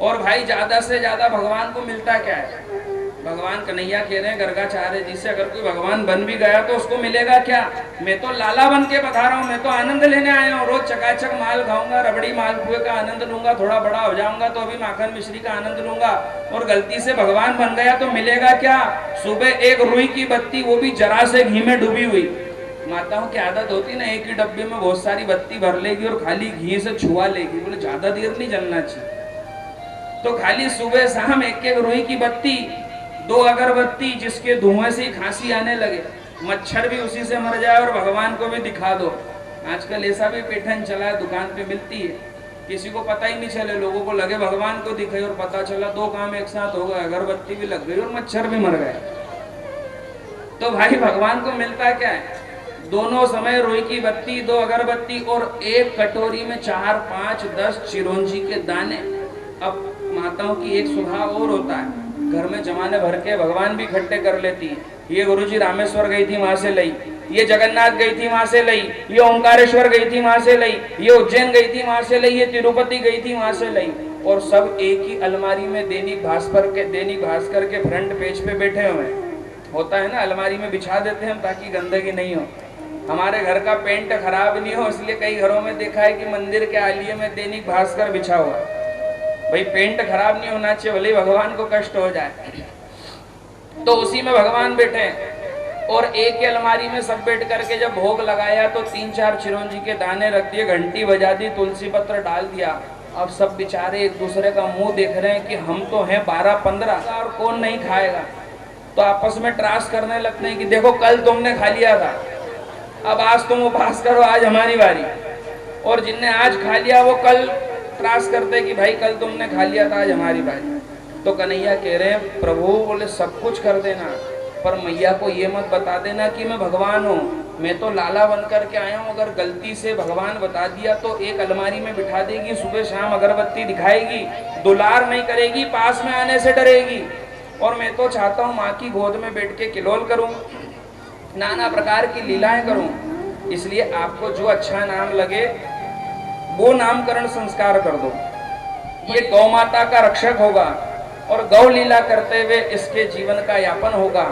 और भाई ज्यादा से ज्यादा भगवान को मिलता क्या है? भगवान कन्हैया कह रहे हैं गर्गाचार्य जी से, अगर कोई भगवान बन भी गया तो उसको मिलेगा क्या? मैं तो लाला बन के पधारा हूँ, मैं तो आनंद लेने आया हूँ, रोज चकाचक माल खाऊंगा, रबड़ी मालपुए का आनंद लूंगा, थोड़ा बड़ा हो जाऊंगा तो अभी माखन मिश्री का आनंद लूंगा। और गलती से भगवान बन गया तो मिलेगा क्या? सुबह एक रुई की बत्ती, वो भी जरा से घी में डूबी हुई। माताओं की आदत होती ना, एक ही डब्बे में बहुत सारी बत्ती भर लेगी और खाली घी से छुआ लेगी, बोले ज्यादा देर नहीं जलना चाहिए। तो खाली सुबह शाम एक एक रुई की बत्ती, 2 अगरबत्ती, जिसके धुएं से खांसी आने लगे, मच्छर भी उसी से मर जाए और भगवान को भी दिखा दो। आजकल ऐसा भी पैटर्न चला है, दुकान पे मिलती है, किसी को पता ही नहीं चले, लोगों को लगे भगवान को दिखाई और पता चला 2 काम एक साथ हो गए, अगरबत्ती भी लग गई और मच्छर भी मर गए। तो भाई भगवान को मिलता क्या है? दोनों समय रुई की बत्ती, 2 अगरबत्ती और एक कटोरी में 4, 5, 10 चिरौंजी के दाने। अब माताओं की एक स्वभाव और होता है, घर में जमाने भर के भगवान भी इकट्ठे कर लेती है। ये गुरुजी रामेश्वर गई थी वहां से लई, ये जगन्नाथ गई थी वहां से लई, ये ओंकारेश्वर गई थी वहां से लई, ये उज्जैन गई थी वहां से लई, ये तिरुपति गई थी वहां से लई, और सब एक ही अलमारी में दैनिक भास्कर के फ्रंट पेज पे बैठे हुए हैं। होता है ना, अलमारी में बिछा देते हैं ताकि गंदगी नहीं हो। हमारे घर का पेंट खराब नहीं हो, इसलिए कई घरों में देखा है कि मंदिर के आलिये में दैनिक भास्कर बिछा हुआ है। भाई पेंट खराब नहीं होना चाहिए, भले भगवान को कष्ट हो जाए। तो उसी में भगवान बैठे हैं और एक ही अलमारी में सब बैठ करके जब भोग लगाया तो 3-4 चिरौंजी के दाने रख दिए, घंटी बजा दी, तुलसी पत्र डाल दिया अब सब बेचारे एक दूसरे का मुंह देख रहे हैं कि हम तो हैं 12-15 और कौन नहीं खाएगा। तो आपस में त्रास करने लगते हैं कि देखो कल तुमने खा लिया था, अब आज तुम उपवास करो, आज हमारी बारी। और जिनने आज खा लिया वो कल त्रास करते कि भाई कल तुमने खा लिया था, आज हमारी बारी। तो कन्हैया कह रहे हैं प्रभु बोले सब कुछ कर देना, पर मैया को ये मत बता देना कि मैं भगवान हूँ। मैं तो लाला बन करके आया हूँ, अगर गलती से भगवान बता दिया तो एक अलमारी में बिठा देगी, सुबह शाम अगरबत्ती दिखाएगी, दुलार नहीं करेगी, पास में आने से डरेगी। और मैं तो चाहता हूँ माँ की गोद में बैठ के किलोल करूँ, नाना प्रकार की लीलाएं करूँ। इसलिए आपको जो अच्छा नाम लगे वो नामकरण संस्कार कर दो। ये गौ माता का रक्षक होगा और गौ लीला करते हुए इसके जीवन का यापन होगा,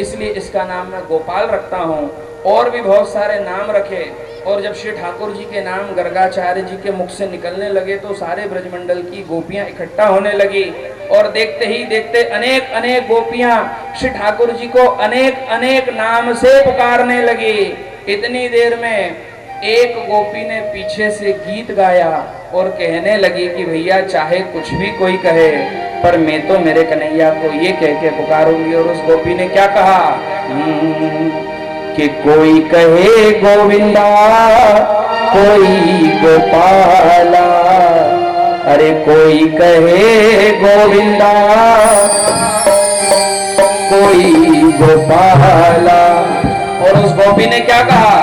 इसलिए इसका नाम मैं गोपाल रखता हूँ। और भी बहुत सारे नाम रखे। और जब श्री ठाकुर जी के नाम गर्गाचार्य जी के मुख से निकलने लगे तो सारे ब्रजमंडल की गोपियां इकट्ठा होने लगी और देखते ही देखते अनेक अनेक गोपियां श्री ठाकुर जी को अनेक अनेक नाम से पुकारने लगी। इतनी देर में एक गोपी ने पीछे से गीत गाया और कहने लगी कि भैया चाहे कुछ भी कोई कहे, पर मैं तो मेरे कन्हैया को ये कह के पुकारूंगी। और उस गोपी ने क्या कहा कि कोई कहे गोविंदा, कोई गोपाला, अरे कोई कहे गोविंदा, कोई गोपाला। और उस गोपी ने क्या कहा,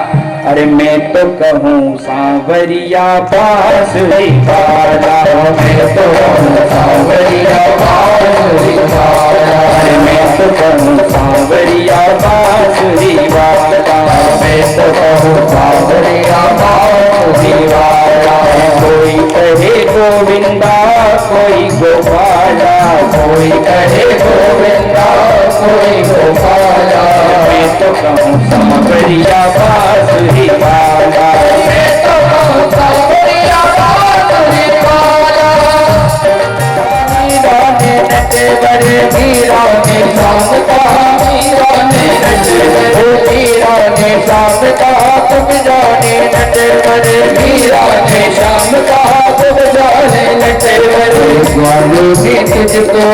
अरे मैं तो कहूँ सांवरिया बांसुरी वाला, मैं तो कहूँ सांवरिया बांसुरी वाला, अरे मैं तो कहूँ सांवरिया बांसुरी वाला, मैं तो कहूँ सांवरिया बांसुरी वाला। कोई कहे गोविंदा, कोई गोपाला, कोई कहे गोविंदा, कोई गोपाला, मैं तो कहूँ सांवरिया बांसुरी वाला, मैं तो कहूँ सांवरिया बांसुरी वाला। मीरा ने नटे बड़े, मीरा ने शाम कहा, मीरा ने नटे बड़े, मीरा ने शाम कहा, तुम जाने नटे बड़े, मीरा ने शाम कहा, तुम जाने नटे बड़े। ग्वालों ने तुझको,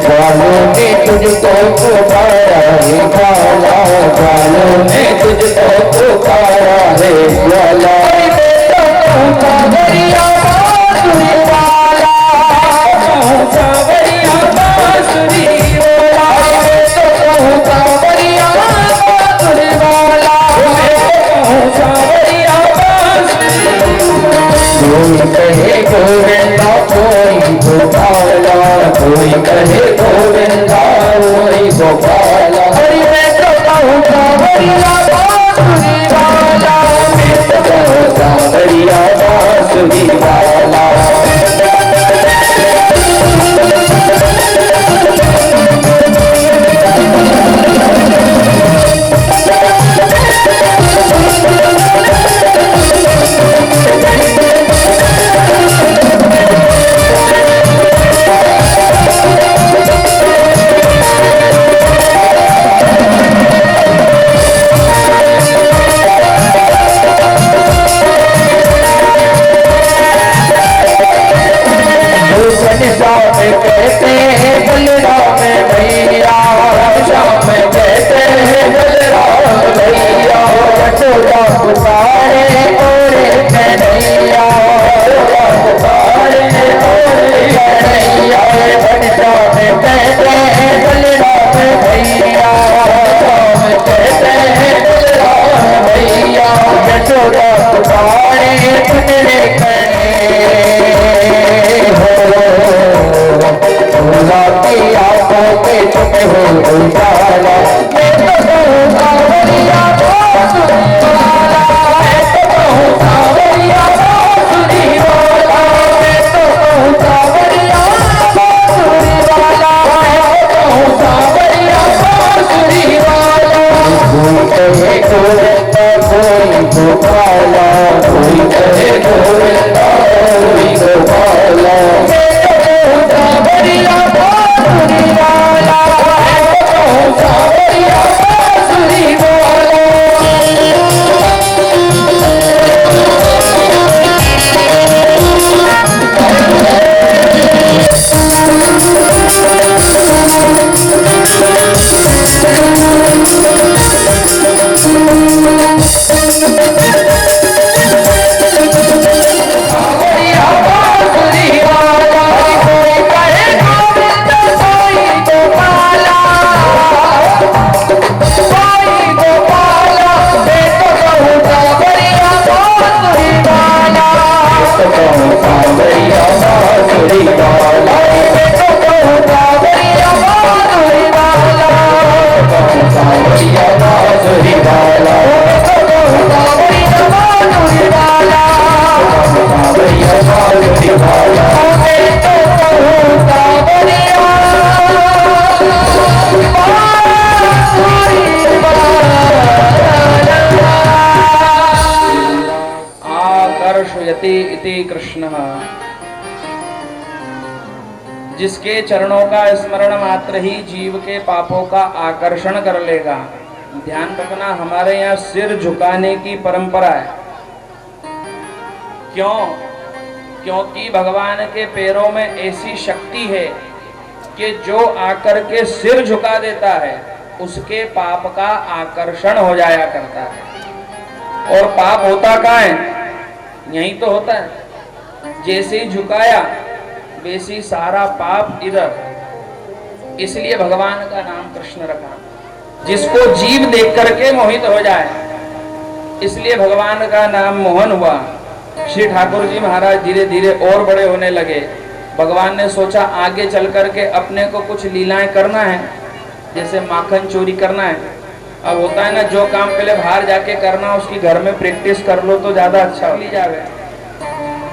ग्वालों ने तुझको पुकारा है ग्वाला, ग्वालों ने तुझको पुकारा है ग्वाला। सांवरिया बांसुरी वाला, सांवरिया बांसुरी वाला, सांवरिया बांसुरी वाला, सांवरिया बांसुरी। कोई कहे गोविंदा, कोई गोपाला, कोई कहे गोविंदा, कोई गोपाला, हरि मैं तो कहूँ सांवरिया बांसुरी वाला, मैं तो कहूँ सांवरिया बांसुरी वाला। कहते हैं बलराम भैया, श्याम कहते हैं बलराम भैया, यशोदा पुकारे और कन्हैया, पुकारे और कन्हैया। श्याम कहते हैं बलराम भैया, श्याम कहते हैं बलराम भैया, यशोदा पुकारे पुनरे की आंखों पे छुपे हो उजाला। मैं तो कहूँ सांवरिया बांसुरी वाला, मैं तो कहूँ सांवरिया बांसुरी वाला, मैं तो कहूँ सांवरिया बांसुरी वाला, मैं तो कहूँ सांवरिया बांसुरी वाला। कोई कहे गोविंदा, कोई गोपाला, कोई कहे गोविंदा, कोई गोपाला, मैं तो कहूँ सांवरिया बांसुरी वाला, मैं तो कहूँ सांवरिया बांसुरी आकर्षयति इति कृष्णः। जिसके चरणों का स्मरण मात्र ही जीव के पापों का आकर्षण कर लेगा। ध्यान रखना, हमारे यहाँ सिर झुकाने की परंपरा है। क्यों? क्योंकि भगवान के पैरों में ऐसी शक्ति है कि जो आकर के सिर झुका देता है उसके पाप का आकर्षण हो जाया करता है। और पाप होता कहाँ है? यहीं तो होता है। जैसे ही झुकाया वैसे ही सारा पाप इधर। इसलिए भगवान का नाम कृष्ण रखा, जिसको जीव देख करके मोहित हो जाए, इसलिए भगवान का नाम मोहन हुआ। श्री ठाकुर जी महाराज धीरे धीरे और बड़े होने लगे। भगवान ने सोचा आगे चल करके अपने को कुछ लीलाएं करना है, जैसे माखन चोरी करना है। अब होता है ना, जो काम पहले बाहर जाके करना उसकी घर में प्रैक्टिस कर लो तो ज्यादा अच्छा हो जाए।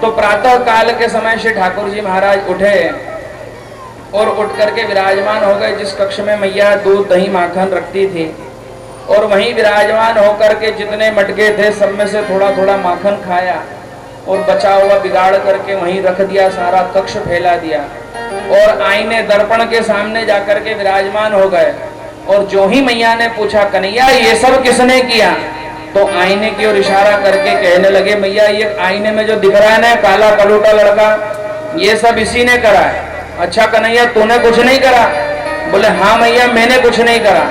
तो प्रातः काल के समय श्री ठाकुर जी महाराज उठे और उठ करके विराजमान हो गए जिस कक्ष में मैया दूध दही माखन रखती थी, और वहीं विराजमान होकर के जितने मटके थे सब में से थोड़ा थोड़ा माखन खाया और बचा हुआ बिगाड़ करके वहीं रख दिया, सारा कक्ष फैला दिया। और आईने दर्पण के सामने जाकर के विराजमान हो गए। और जो ही मैया ने पूछा कन्हैया ये सब किसने किया, तो आईने की ओर इशारा करके कहने लगे मैया ये आईने में जो दिख रहा है ना काला कलूटा लड़का, ये सब इसी ने करा है। अच्छा कन्हैया तूने कुछ नहीं करा? बोले हाँ मैया मैंने कुछ नहीं करा।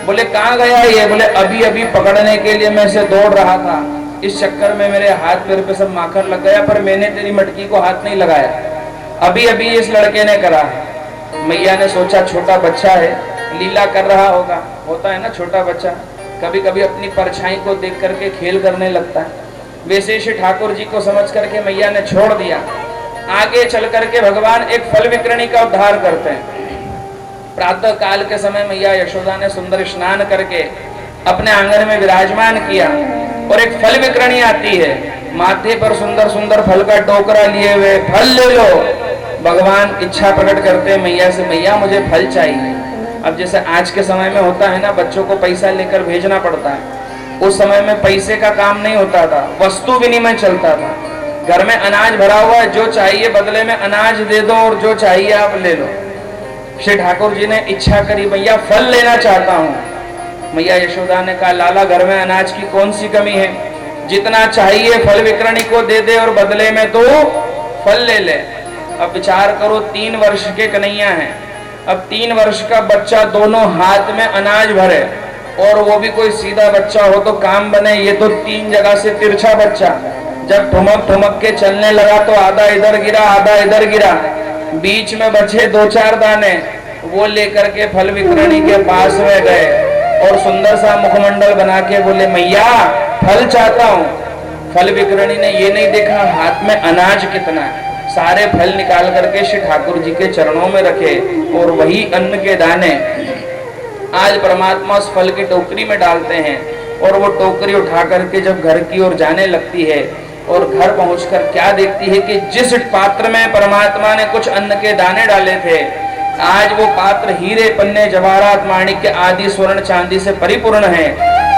बोले कहाँ गया ये? बोले अभी अभी पकड़ने के लिए मैं से दौड़ रहा था, इस चक्कर में मेरे हाथ पैर पे सब माखन लग गया, पर मैंने तेरी मटकी को हाथ नहीं लगाया, अभी अभी इस लड़के ने करा। मैया ने सोचा छोटा बच्चा है, लीला कर रहा होगा। होता है ना छोटा बच्चा कभी कभी अपनी परछाई को देख करके खेल करने लगता है। वैसे श्री ठाकुर जी को समझ करके मैया ने छोड़ दिया। आगे चल करके भगवान एक फल विक्रणी का उद्धार करते हैं। प्रातः काल के समय मैया यशोदा ने सुंदर स्नान करके अपने आंगन में विराजमान किया और एक फल विक्रणी आती है, माथे पर सुंदर सुंदर फल का टोकरा लिए हुए, फल ले लो। भगवान इच्छा प्रकट करते हैं मैया से, मैया मुझे फल चाहिए। अब जैसे आज के समय में होता है ना, बच्चों को पैसा लेकर भेजना पड़ता है। उस समय में पैसे का काम नहीं होता था, वस्तु विनिमय चलता था। घर में अनाज भरा हुआ है, जो चाहिए बदले में अनाज दे दो और जो चाहिए आप ले लो। श्री ठाकुर जी ने इच्छा करी मैया फल लेना चाहता हूँ। मैया यशोदा ने कहा लाला घर में अनाज की कौन सी कमी है, जितना चाहिए फल विक्रणी को दे दे और बदले में तो फल ले ले। अब विचार करो 3 वर्ष के कन्हैया हैं, अब 3 वर्ष का बच्चा दोनों हाथ में अनाज भरे, और वो भी कोई सीधा बच्चा हो तो काम बने, ये तो 3 जगह से तिरछा बच्चा। जब ठुमक ठुमक के चलने लगा तो आधा इधर गिरा आधा इधर गिरा, बीच में बचे 2-4 दाने, वो लेकर के फल विक्रणी के पास में गए और सुंदर सा मुखमंडल बना के बोले मैया फल चाहता हूँ। फल विक्रणी ने ये नहीं देखा हाथ में अनाज कितना है, सारे फल निकाल करके श्री ठाकुर जी के चरणों में रखे, और वही अन्न के दाने आज परमात्मा उस फल की टोकरी में डालते हैं। और वो टोकरी उठा करके जब घर की ओर जाने लगती है और घर पहुंचकर क्या देखती है कि जिस पात्र में परमात्मा ने कुछ अन्न के दाने डाले थे, आज वो पात्र हीरे पन्ने जवाहरात माणिक्य आदि स्वर्ण चांदी से परिपूर्ण है।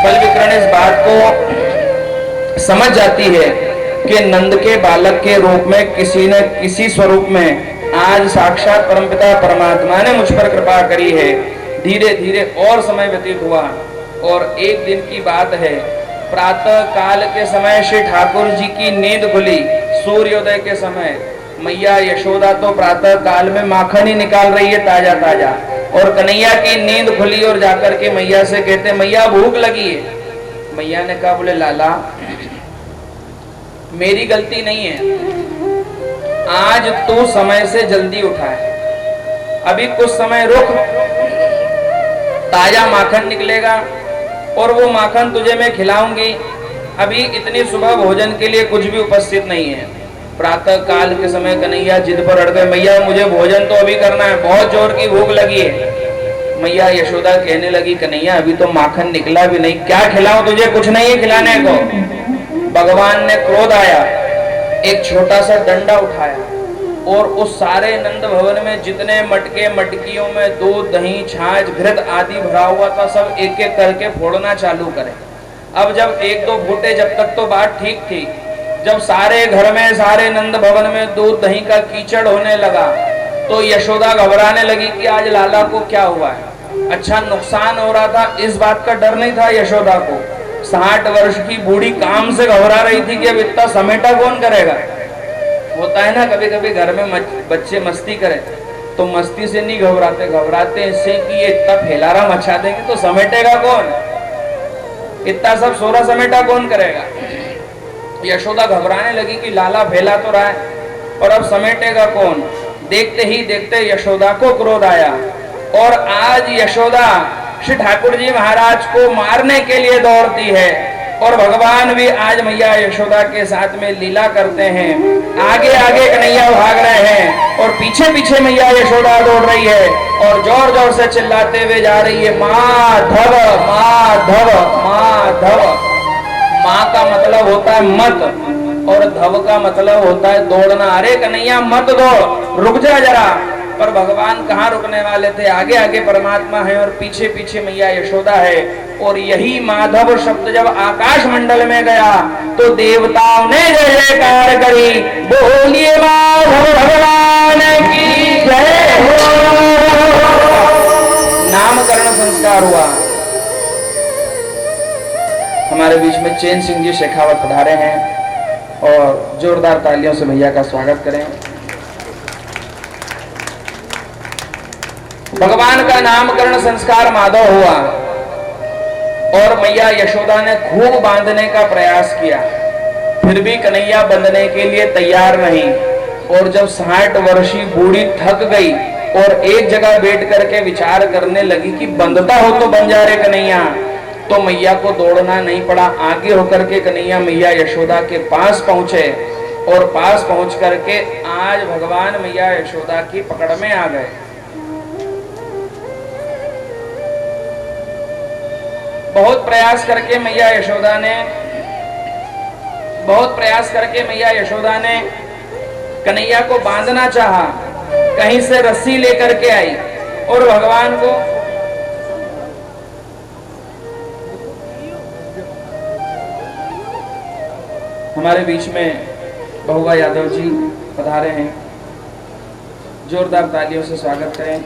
फल विक्रणी इस बात को समझ जाती है कि नंद के बालक के रूप में किसी न किसी स्वरूप में आज साक्षात परमपिता परमात्मा ने मुझ पर कृपा करी है। धीरे धीरे और समय व्यतीत हुआ, और एक दिन की बात है, प्रातः काल के समय श्री ठाकुर जी की नींद खुली। सूर्योदय के समय मैया यशोदा तो प्रातः काल में माखन ही निकाल रही है ताजा ताजा, और कन्हैया की नींद खुली और जाकर के मैया से कहते मैया भूख लगी है। मैया ने कहा बोले लाला मेरी गलती नहीं है, आज तू समय से जल्दी उठा है, अभी कुछ समय रुक, ताजा माखन निकलेगा और वो माखन तुझे मैं खिलाऊंगी। अभी इतनी सुबह भोजन के लिए कुछ भी उपस्थित नहीं है। प्रातः काल के समय कन्हैया जिद पर अड़ गए, मैया मुझे भोजन तो अभी करना है, बहुत जोर की भूख लगी है। मैया यशोदा कहने लगी कन्हैया अभी तो माखन निकला भी नहीं, क्या खिलाऊं तुझे, कुछ नहीं है खिलाने को। भगवान ने क्रोध आया, एक छोटा सा डंडा उठाया और उस सारे नंद भवन में जितने मटके मटकियों में दूध दही छाछ घृत आदि भरा हुआ था सब एक एक करके फोड़ना चालू करे। अब जब 1-2 फूटे, जब तक तो बात ठीक थी, जब सारे घर में, सारे नंद भवन में दूध दही का कीचड़ होने लगा तो यशोदा घबराने लगी कि आज लाला को क्या हुआ है। अच्छा नुकसान हो रहा था, इस बात का डर नहीं था यशोदा को। 60 वर्ष की बूढ़ी काम से घबरा रही थी कि अब इतना समेटा कौन करेगा। होता है ना कभी कभी घर में बच्चे मस्ती करें तो मस्ती से नहीं घबराते, घबराते इससे कि ये इतना फैलारा मचा देंगे तो समेटेगा कौन, इतना सब सोरा समेटा कौन करेगा। यशोदा घबराने लगी कि लाला फैला तो रहा है और अब समेटेगा कौन। देखते ही देखते यशोदा को क्रोध आया और आज यशोदा श्री ठाकुर जी महाराज को मारने के लिए दौड़ती है और भगवान भी आज मैया यशोदा के साथ में लीला करते हैं। आगे आगे कन्हैया भाग रहे हैं और पीछे पीछे मैया यशोदा दौड़ रही है और जोर जोर से चिल्लाते हुए जा रही है, माधव माधव माधव। माँ का मतलब होता है मत और धव का मतलब होता है दौड़ना। अरे कन्हैया मत दौड़, रुक जा जरा। पर भगवान कहाँ रुकने वाले थे, आगे आगे परमात्मा है और पीछे पीछे मैया यशोदा है। और यही माधव शब्द जब आकाश मंडल में गया तो देवताओं ने जय जयकार करी, बोलिए माधव भगवान की जय हो। नामकरण संस्कार हुआ। हमारे बीच में चैन सिंह जी शेखावत पधारे हैं और जोरदार तालियों से भैया का स्वागत करें। भगवान का नामकरण संस्कार माधव हुआ और मैया यशोदा ने खूब बांधने का प्रयास किया, फिर भी कन्हैया बंधने के लिए तैयार नहीं। और जब 60 वर्षीय बूढ़ी थक गई और एक जगह बैठ करके विचार करने लगी कि बंधता हो तो बन जा रे कन्हैया, तो मैया को दौड़ना नहीं पड़ा। आगे होकर के कन्हैया मैया यशोदा के पास पहुंचे और पास पहुंच करके आज भगवान मैया यशोदा की पकड़ में आ गए। बहुत प्रयास करके मैया यशोदा ने कन्हैया को बांधना चाहा, कहीं से रस्सी लेकर के आई और भगवान को हमारे बीच में बहुआ यादव जी पधारे हैं, जोरदार तालियों से स्वागत करें।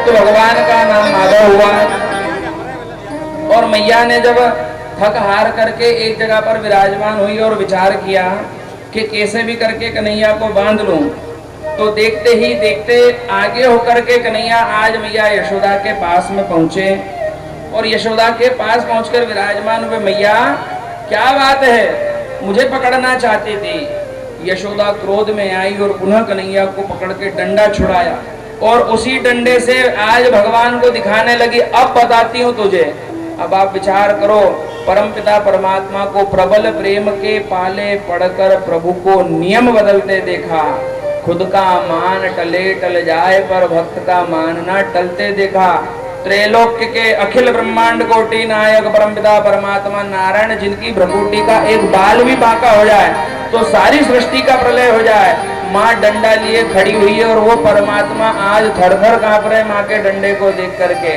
तो भगवान का नाम माधव हुआ और मैया ने जब थक हार करके एक जगह पर विराजमान हुई और विचार किया कि कैसे भी करके कन्हैया को बांध लूं, तो देखते ही देखते आगे होकर के कन्हैया आज मैया यशोदा के पास में पहुंचे और यशोदा के पास पहुंचकर विराजमान हुए। मैया क्या बात है, मुझे पकड़ना चाहती थी। यशोदा क्रोध में आई और पुनः कन्हैया को पकड़ के डंडा छुड़ाया और उसी डंडे से आज भगवान को दिखाने लगी, अब बताती हूँ तुझे। अब आप विचार करो, परमपिता परमात्मा को प्रबल प्रेम के पाले पड़कर प्रभु को नियम बदलते देखा। खुद का मान टले टल जाए पर भक्त का मान ना टलते देखा। त्रैलोक्य के अखिल ब्रह्मांड कोटि नायक परमपिता परमात्मा नारायण जिनकी भ्रकुटी का एक बाल भी बांका हो जाए तो सारी सृष्टि का प्रलय हो जाए, माँ डंडा लिए खड़ी हुई है और वो परमात्मा आज थर-थर कांप रहे माँ के डंडे को देख करके।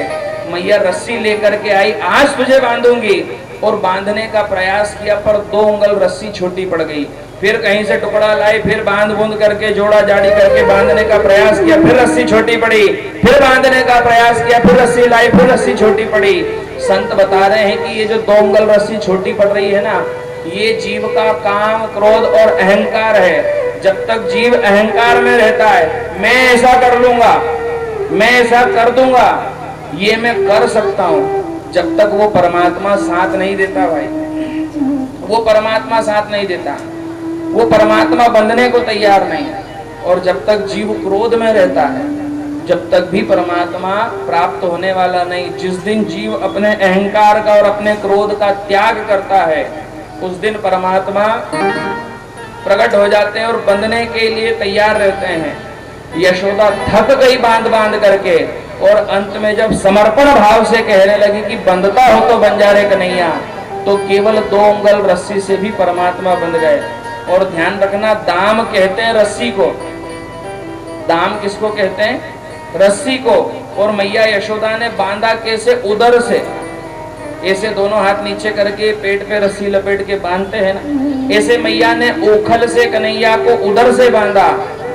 मैया रस्सी लेकर के आई, आज तुझे बांधूंगी। और बांधने का प्रयास किया, पर 2 उंगल रस्सी छोटी पड़ गई। फिर कहीं से टुकड़ा लाए, फिर बांध बूंद करके जोड़ा जाड़ी करके बांधने का प्रयास किया, फिर रस्सी छोटी पड़ी। फिर बांधने का प्रयास किया, फिर रस्सी लाई, फिर रस्सी छोटी पड़ी। संत बता रहे हैं कि ये जो 2 उंगल रस्सी छोटी पड़ रही है ना, ये जीव का काम, क्रोध और अहंकार है। जब तक जीव अहंकार में रहता है, मैं ऐसा कर लूंगा, मैं ऐसा कर दूंगा, ये मैं कर सकता हूं, जब तक वो परमात्मा साथ नहीं देता भाई, वो परमात्मा साथ नहीं देता, वो परमात्मा बंधने को तैयार नहीं है। और जब तक जीव क्रोध में रहता है, जब तक भी परमात्मा प्राप्त होने वाला नहीं। जिस दिन जीव अपने अहंकार का और अपने क्रोध का त्याग करता है, उस दिन परमात्मा प्रकट हो जाते हैं और बंधने के लिए तैयार रहते हैं। यशोदा थक गई बांध बांध करके, और अंत में जब समर्पण भाव से कहने लगी कि बंधता हो तो बन जा रे कन्हैया, तो केवल 2 उंगल रस्सी से भी परमात्मा बंध गए। और ध्यान रखना, दाम कहते हैं रस्सी को, दाम किसको कहते हैं? रस्सी को। और मैया यशोदा ने बांधा कैसे? उदर से, ऐसे दोनों हाथ नीचे करके पेट पे रस्सी लपेट के बांधते हैं ना, ऐसे मैया ने ओखल से कन्हैया को उदर से बांधा।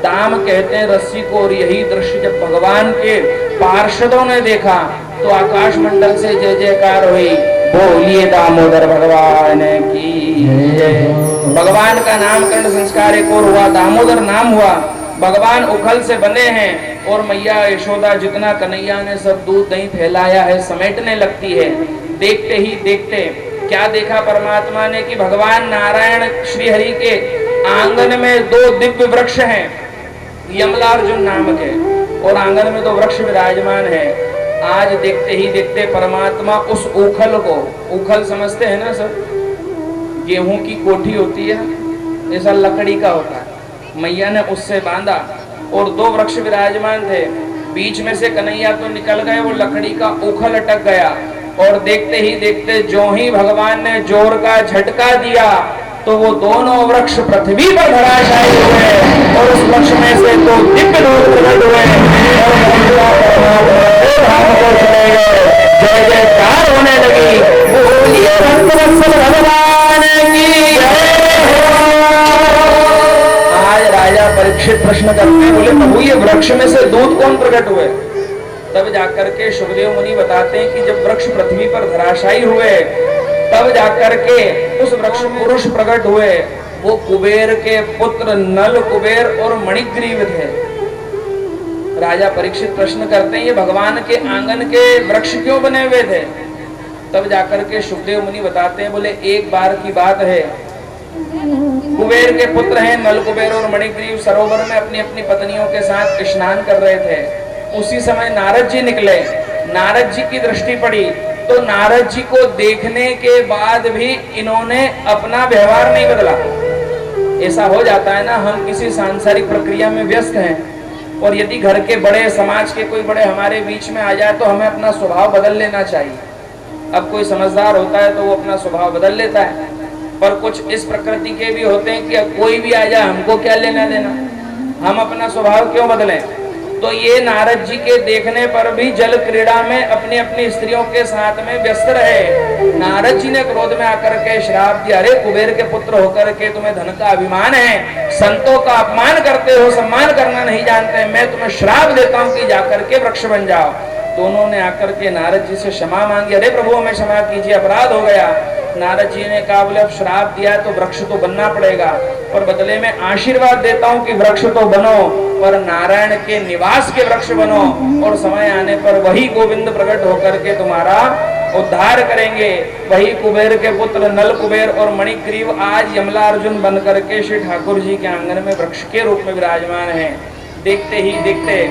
दाम कहते हैं रस्सी को। और यही दृश्य जब भगवान के पार्षदों ने देखा तो आकाश मंडल से जय जयकार हुई, बोलिए दामोदर भगवान की जय। भगवान का नामकरण संस्कार एक और हुआ, दामोदर नाम हुआ। भगवान उखल से बने हैं और मैया यशोदा जितना कन्हैया ने सब दूध दही फैलाया है समेटने लगती है। देखते ही देखते क्या देखा परमात्मा ने कि भगवान नारायण श्री हरि के आंगन में 2 दिव्य वृक्ष हैं, यमलार्जुन नामक है, और आंगन में 2 वृक्ष विराजमान है। आज देखते ही देखते परमात्मा उस उखल को, उखल समझते हैं ना सब, गेहूं की कोठी होती है, ऐसा लकड़ी का होता है, मैया ने उससे बांधा और 2 वृक्ष विराजमान थे। बीच में से कन्हैया तो निकल गए, वो लकड़ी का उखल अटक गया। और देखते ही देखते जो ही भगवान ने जोर का झटका दिया तो वो दोनों वृक्ष पृथ्वी पर धराशायी हुए और उस वृक्ष में से 2 दिव्य दूत प्रकट हुए और चले गए। जय जयकार होने लगी, बोलिए भक्तवत्सल भगवान की जय। आज राजा परीक्षित प्रश्न करते बोले, प्रभु ये वृक्ष में से दूत कौन प्रकट हुए? तब जाकर के शुभदेव मुनि बताते हैं कि जब वृक्ष पृथ्वी पर धराशायी हुए, तब जाकर के उस वृक्ष पुरुष प्रकट हुए। वो कुबेर के पुत्र नल कुबेर और मणिग्रीव थे। राजा परीक्षित प्रश्न करते हैं, ये भगवान के आंगन के वृक्ष क्यों बने हुए थे? तब जाकर के शुभदेव मुनि बताते हैं, बोले एक बार की बात है, कुबेर के पुत्र हैं नल कुबेर और मणिग्रीव सरोवर में अपनी अपनी पत्नियों के साथ स्नान कर रहे थे। उसी समय नारद जी निकले। नारद जी की दृष्टि पड़ी तो नारद जी को देखने के बाद भी इन्होंने अपना व्यवहार नहीं बदला। ऐसा हो जाता है ना, हम किसी सांसारिक प्रक्रिया में व्यस्त हैं और यदि घर के बड़े, समाज के कोई बड़े हमारे बीच में आ जाए तो हमें अपना स्वभाव बदल लेना चाहिए। अब कोई समझदार होता है तो वो अपना स्वभाव बदल लेता है, पर कुछ इस प्रकृति के भी होते हैं कि कोई भी आ जाए हमको क्या लेना देना, हम अपना स्वभाव क्यों बदलें। तो ये नारद जी के देखने पर भी जल क्रीड़ा में अपनी अपनी स्त्रियों के साथ में व्यस्त रहे। नारद जी ने क्रोध में आकर के श्राप दिया, अरे कुबेर के पुत्र होकर के तुम्हें धन का अभिमान है, संतों का अपमान करते हो, सम्मान करना नहीं जानते, मैं तुम्हें श्राप देता हूं कि जाकर के वृक्ष बन जाओ। दोनों ने आकर के नारद जी से क्षमा मांगी, अरे प्रभु हमें क्षमा कीजिए, अपराध हो गया। नारद जी ने कहा, बोले अब श्राप दिया तो वृक्ष तो बनना पड़ेगा, पर बदले में आशीर्वाद देता हूं कि वृक्ष तो बनो, पर नारायण के निवास के वृक्ष बनो, और समय आने पर वही गोविंद प्रकट होकर के तुम्हारा उद्धार करेंगे। वही कुबेर के पुत्र नल कुबेर और मणिग्रीव आज यमलार्जुन बन करके श्री ठाकुर जी के आंगन में वृक्ष के रूप में विराजमान है। देखते ही देखते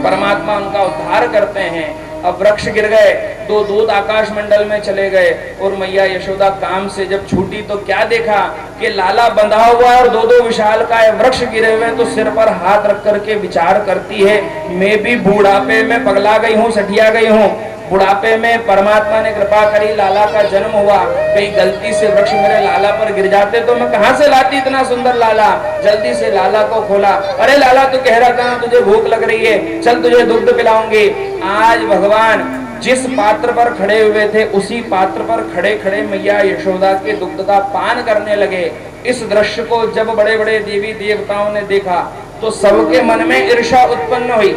परमात्मा उनका उद्धार करते हैं। अब वृक्ष गिर गए, 2 दूत आकाश मंडल में चले गए और मैया यशोदा काम से जब छूटी तो क्या देखा कि लाला बंधा हुआ और 2-2 विशालकाय वृक्ष गिरे हुए, तो सिर पर हाथ रख करके विचार करती है, मैं भी बूढ़ापे में पगला गई हूँ, सठिया गई हूँ। बुढ़ापे में परमात्मा ने कृपा करी, लाला का जन्म हुआ, कहीं गलती से वृक्ष मेरे लाला पर गिर जाते तो मैं कहां से लाती इतना सुंदर लाला। जल्दी से लाला को खोला, अरे लाला तू कह रहा था ना तुझे भूख लग रही है, चल तुझे दुग्ध पिलाऊंगी। आज भगवान जिस पात्र पर खड़े हुए थे उसी पात्र पर खड़े खड़े मैया यशोदा के दुग्ध का पान करने लगे। इस दृश्य को जब बड़े बड़े देवी देवताओं ने देखा तो सबके मन में ईर्ष्या उत्पन्न हुई,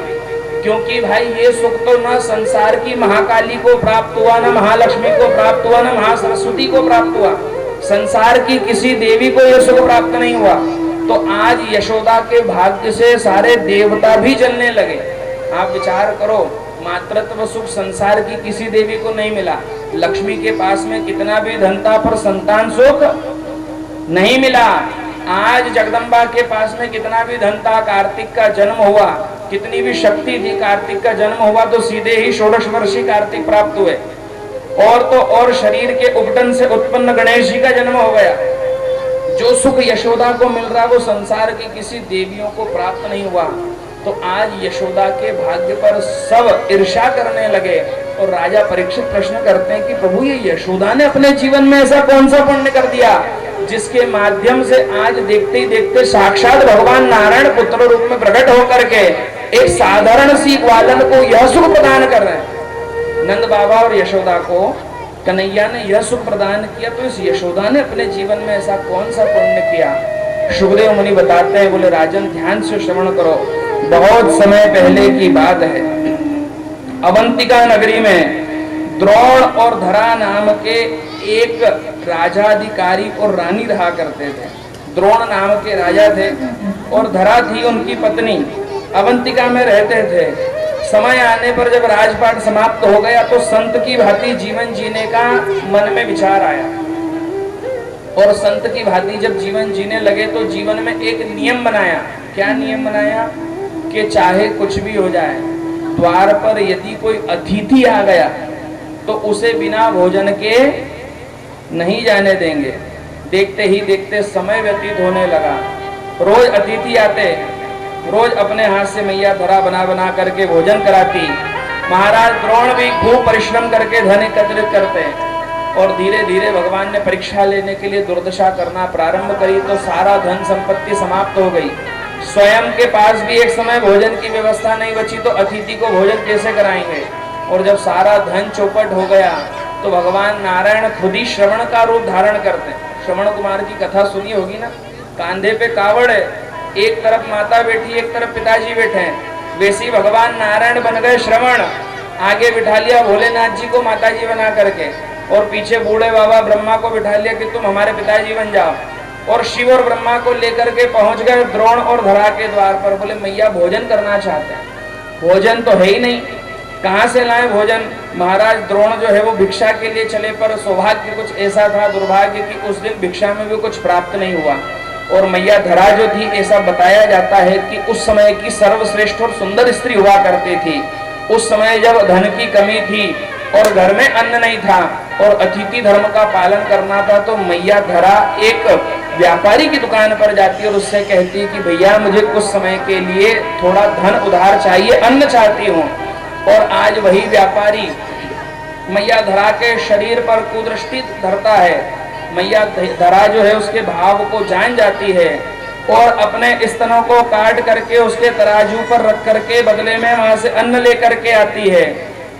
क्योंकि भाई ये सुख तो न संसार की महाकाली को प्राप्त हुआ, न महालक्ष्मी को प्राप्त हुआ, न महासरस्वती को प्राप्त हुआ, संसार की किसी देवी को यह सुख प्राप्त नहीं हुआ। तो आज यशोदा के भाग्य से सारे देवता भी जलने लगे। आप विचार करो, मातृत्व सुख संसार की किसी देवी को नहीं मिला। लक्ष्मी के पास में कितना भी धन था पर संतान सुख नहीं मिला। आज जगदम्बा के पास में कितना भी धन था, कार्तिक का जन्म हुआ, कितनी भी शक्ति थी, कार्तिक का जन्म हुआ तो सीधे ही 16 वर्षीय कार्तिक प्राप्त हुए। और तो और शरीर के उपटन से उत्पन्न गणेश जी का जन्म हो गया। जो सुख यशोदा को मिल रहा वो संसार की किसी देवियों को प्राप्त नहीं हुआ। तो आज यशोदा के भाग्य पर सब ईर्ष्या करने लगे। और राजा परीक्षित प्रश्न करते हैं कि प्रभु ये यशोदा ने अपने जीवन में ऐसा कौन सा पुण्य कर दिया जिसके माध्यम से आज देखते ही देखते साक्षात भगवान नारायण पुत्र रूप में प्रकट होकर के एक साधारण सी ग्वालन को यह सुख प्रदान कर रहे हैं। नंद बाबा और यशोदा को कन्हैया ने यह सुख प्रदान किया, तो इस यशोदा ने अपने जीवन में ऐसा कौन सा पुण्य किया। शुभदेव मुनि बताते हैं, बोले राजन ध्यान से श्रवण करो। बहुत समय पहले की बात है, अवंतिका नगरी में द्रोण और धरा नाम के एक राजाधिकारी और रानी रहा करते थे। द्रोण नाम के राजा थे और धरा थी उनकी पत्नी। अवंतिका में रहते थे। समय आने पर जब राजपाट समाप्त हो गया तो संत की भांति जीवन जीने का मन में विचार आया। और संत की भांति जब जीवन जीने लगे तो जीवन में एक नियम बनाया। क्या नियम बनाया? कि चाहे कुछ भी हो जाए, द्वार पर यदि कोई अतिथि आ गया तो उसे बिना भोजन के नहीं जाने देंगे। देखते ही देखते समय व्यतीत होने लगा। रोज अतिथि आते, रोज अपने हाथ से मैया धरा बना बना करके भोजन कराती। महाराज द्रोण भी खूब परिश्रम करके धन एकत्रित करते। और धीरे धीरे भगवान ने परीक्षा लेने के लिए दुर्दशा करना प्रारंभ करी तो सारा धन संपत्ति समाप्त हो गई। स्वयं के पास भी एक समय भोजन की व्यवस्था नहीं बची तो अतिथि को भोजन कैसे कराएंगे। और जब सारा धन चौपट हो गया तो भगवान नारायण खुद ही श्रवण का रूप धारण करते हैं। श्रवण कुमार की कथा सुनी होगी ना, कांधे पे कावड़ है, एक तरफ माता बैठी एक तरफ पिताजी बैठे हैं। वैसे भगवान नारायण बन गए श्रवण। आगे बिठा लिया भोलेनाथ जी को माताजी बना करके और पीछे बूढ़े बाबा ब्रह्मा को बिठा लिया कि तुम हमारे पिताजी बन जाओ। और शिव और ब्रह्मा को लेकर के पहुंच गए द्रोण और धरा के द्वार पर। बोले मैया भोजन करना चाहते हैं, भोजन तो है ही नहीं, कहां से लाए भोजन। महाराज द्रोण जो है वो भिक्षा के लिए चले पर सौभाग्य कुछ ऐसा था, दुर्भाग्य कि उस दिन भिक्षा में भी कुछ प्राप्त नहीं हुआ। और मैया धरा जो थी, ऐसा बताया जाता है कि उस समय की सर्वश्रेष्ठ और सुंदर स्त्री हुआ करती थी। उस समय जब धन की कमी थी और घर में अन्न नहीं था और अतिथि धर्म का पालन करना था तो मैया धरा एक व्यापारी की दुकान पर जाती और उससे कहती कि भैया मुझे कुछ समय के लिए थोड़ा धन उधार चाहिए, अन्न चाहती हूँ। और आज वही व्यापारी मैया धरा के शरीर पर कुदृष्टि धरता है। मैया धरा जो है उसके भाव को जान जाती है और अपने स्तनों को काट करके उसके तराजू पर रख करके बदले में वहां से अन्न लेकर के आती है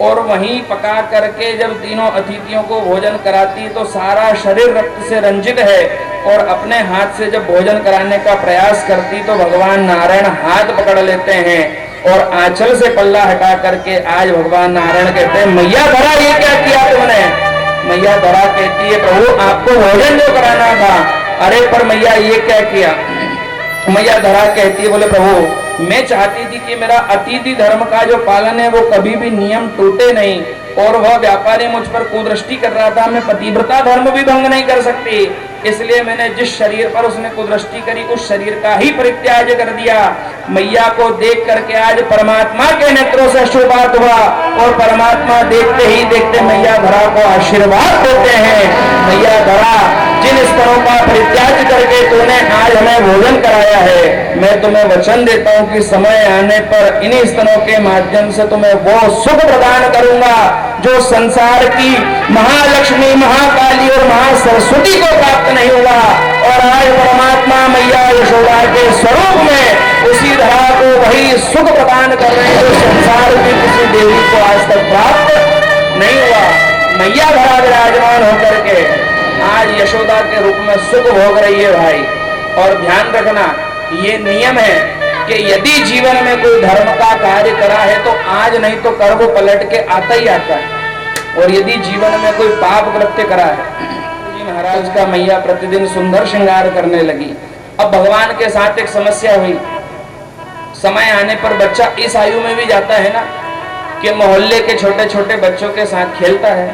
और वहीं पका करके जब तीनों अतिथियों को भोजन कराती तो सारा शरीर रक्त से रंजित है। और अपने हाथ से जब भोजन कराने का प्रयास करती तो भगवान नारायण हाथ पकड़ लेते हैं और आंचल से पल्ला हटा करके आज भगवान नारायण कहते हैं मैया धरा ये क्या किया तुमने। मैया धरा कहती है प्रभु आपको भोजन जो कराना था। अरे पर मैया ये क्या किया। मैया धरा कहती है बोले प्रभु मैं चाहती थी कि मेरा अतिथि धर्म का जो पालन है वो कभी भी नियम टूटे नहीं और वह व्यापारी मुझ पर कुदृष्टि कर रहा था, मैं पतिव्रता धर्म भी भंग नहीं कर सकती, इसलिए मैंने जिस शरीर पर उसने कुदृष्टि करी उस शरीर का ही परित्याग कर दिया। मैया को देख करके आज परमात्मा के नेत्रों से आशीर्वाद हुआ और परमात्मा देखते ही देखते मैया धरा को आशीर्वाद देते हैं। मैया धरा जिन स्तरों का परित्याग करके तूने आज हमें भोजन कराया है, मैं तुम्हें वचन देता हूँ कि समय आने पर इन्हीं स्तरों के माध्यम से तुम्हें वो सुख प्रदान करूंगा जो संसार की महालक्ष्मी, महाकाली और महासरस्वती को प्राप्त नहीं हुआ। और आज परमात्मा मैया यशोदा के स्वरूप में उसी धरा को वही सुख प्रदान कर रहे हैं जो संसार की किसी देवी को आज तक प्राप्त नहीं हुआ। मैया भरा विराजमान होकर के आज यशोदा के रूप में सुख भोग रही है भाई। और ध्यान रखना, ये नियम है कि यदि जीवन में कोई धर्म का कार्य करा है तो आज नहीं तो कर वो पलट के आता ही आता है। और यदि जीवन में कोई पाप कृत्य करा है, जी महाराज का मैया प्रतिदिन सुंदर श्रृंगार करने लगी। अब भगवान के साथ एक समस्या हुई। समय आने पर बच्चा इस आयु में भी जाता है ना कि मोहल्ले के छोटे छोटे बच्चों के साथ खेलता है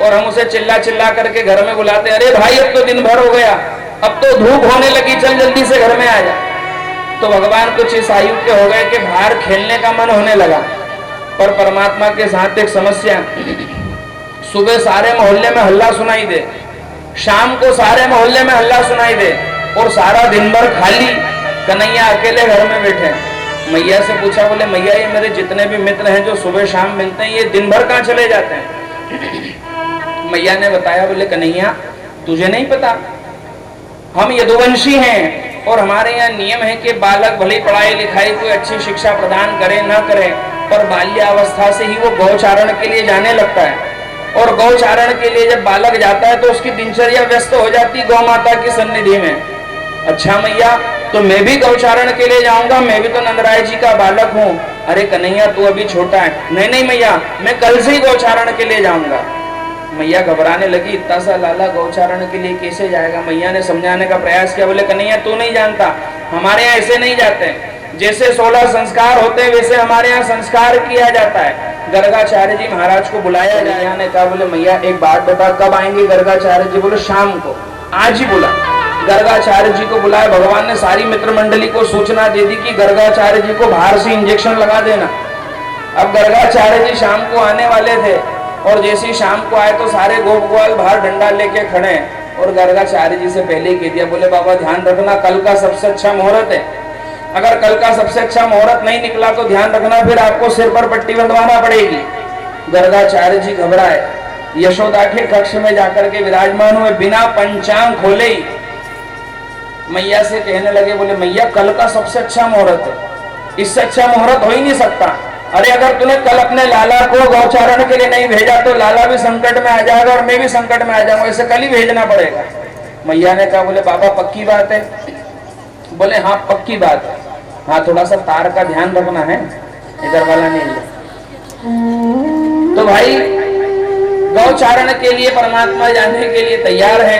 और हम उसे चिल्ला चिल्ला करके घर में बुलाते हैं, अरे भाई अब तो दिन भर हो गया, अब तो धूप होने लगी, चल जल्दी से घर में आ जा। तो भगवान कुछ इस आयु के हो गए कि बाहर खेलने का मन होने लगा। पर परमात्मा के साथ एक समस्या, सुबह सारे मोहल्ले में हल्ला सुनाई दे, शाम को सारे मोहल्ले में हल्ला सुनाई दे और सारा दिन भर खाली, कन्हैया अकेले घर में बैठे। मैया से पूछा, बोले मैया ये मेरे जितने भी मित्र हैं जो सुबह शाम मिलते हैं, ये दिन भर कहाँ चले जाते हैं? मैया ने बताया, बोले कन्हैया तुझे नहीं पता, हम यदुवंशी हैं और हमारे यहाँ नियम है कि बालक भले पढ़ाई लिखाई कोई अच्छी शिक्षा प्रदान करे ना करे, पर बाल्यावस्था से ही वो गौचारण के लिए जाने लगता है। और गौचारण के लिए जब बालक जाता है तो उसकी दिनचर्या व्यस्त हो जाती गौ माता की सन्निधि में। अच्छा मैया, तो मैं भी गौचारण के लिए जाऊंगा, मैं भी तो नंदराय जी का बालक हूँ। अरे कन्हैया तू अभी छोटा है। नहीं नहीं मैया, मैं कल से ही गौचारण के लिए जाऊंगा। मैया घबराने लगी, इतना सा लाला गौचारण के लिए कैसे जाएगा? मैया ने समझाने का प्रयास किया, बोले कन्हैया तू नहीं जानता, हमारे यहाँ ऐसे नहीं जाते, जैसे 16 संस्कार होते हैं वैसे हमारे यहाँ संस्कार किया जाता है। गर्गाचार्य जी महाराज को बुलाया गया, ने कहा बोले मैया एक बात बता, कब आएंगे गर्गाचार्य जी? बोले शाम को। आज ही बुला। गर्गाचार्य जी को बुलाया। भगवान ने सारी मित्र मंडली को सूचना दे दी कि गर्गाचार्य जी को बाहर से इंजेक्शन लगा देना। अब गर्गाचार्य जी शाम को आने वाले थे और जैसे ही शाम को आए तो सारे गोप ग्वाल बाहर डंडा लेके खड़े और गर्गाचार्य जी से पहले ही कह दिया, बोले बाबा ध्यान रखना, कल का सबसे अच्छा मुहूर्त है, अगर कल का सबसे अच्छा मुहूर्त नहीं निकला तो ध्यान रखना फिर आपको सिर पर पट्टी बंधवाना पड़ेगी। गर्गाचार्य जी घबराए, यशोदा के कक्ष में जाकर के विराजमान हुए, बिना पंचांग खोले ही मैया से कहने लगे, बोले मैया कल का सबसे अच्छा मुहूर्त है, इससे अच्छा मुहूर्त हो ही नहीं सकता। अरे अगर तूने कल अपने लाला को गौचारण के लिए नहीं भेजा तो लाला भी संकट में आ जाएगा और मैं भी संकट में आ जाऊंगा, इसे कल ही भेजना पड़ेगा। मैया ने कहा, बोले बाबा पक्की बात है? बोले हाँ पक्की बात है। हाँ थोड़ा सा तार का ध्यान रखना है, इधर वाला नहीं है। तो भाई गौचारण के लिए परमात्मा जाने के लिए तैयार है।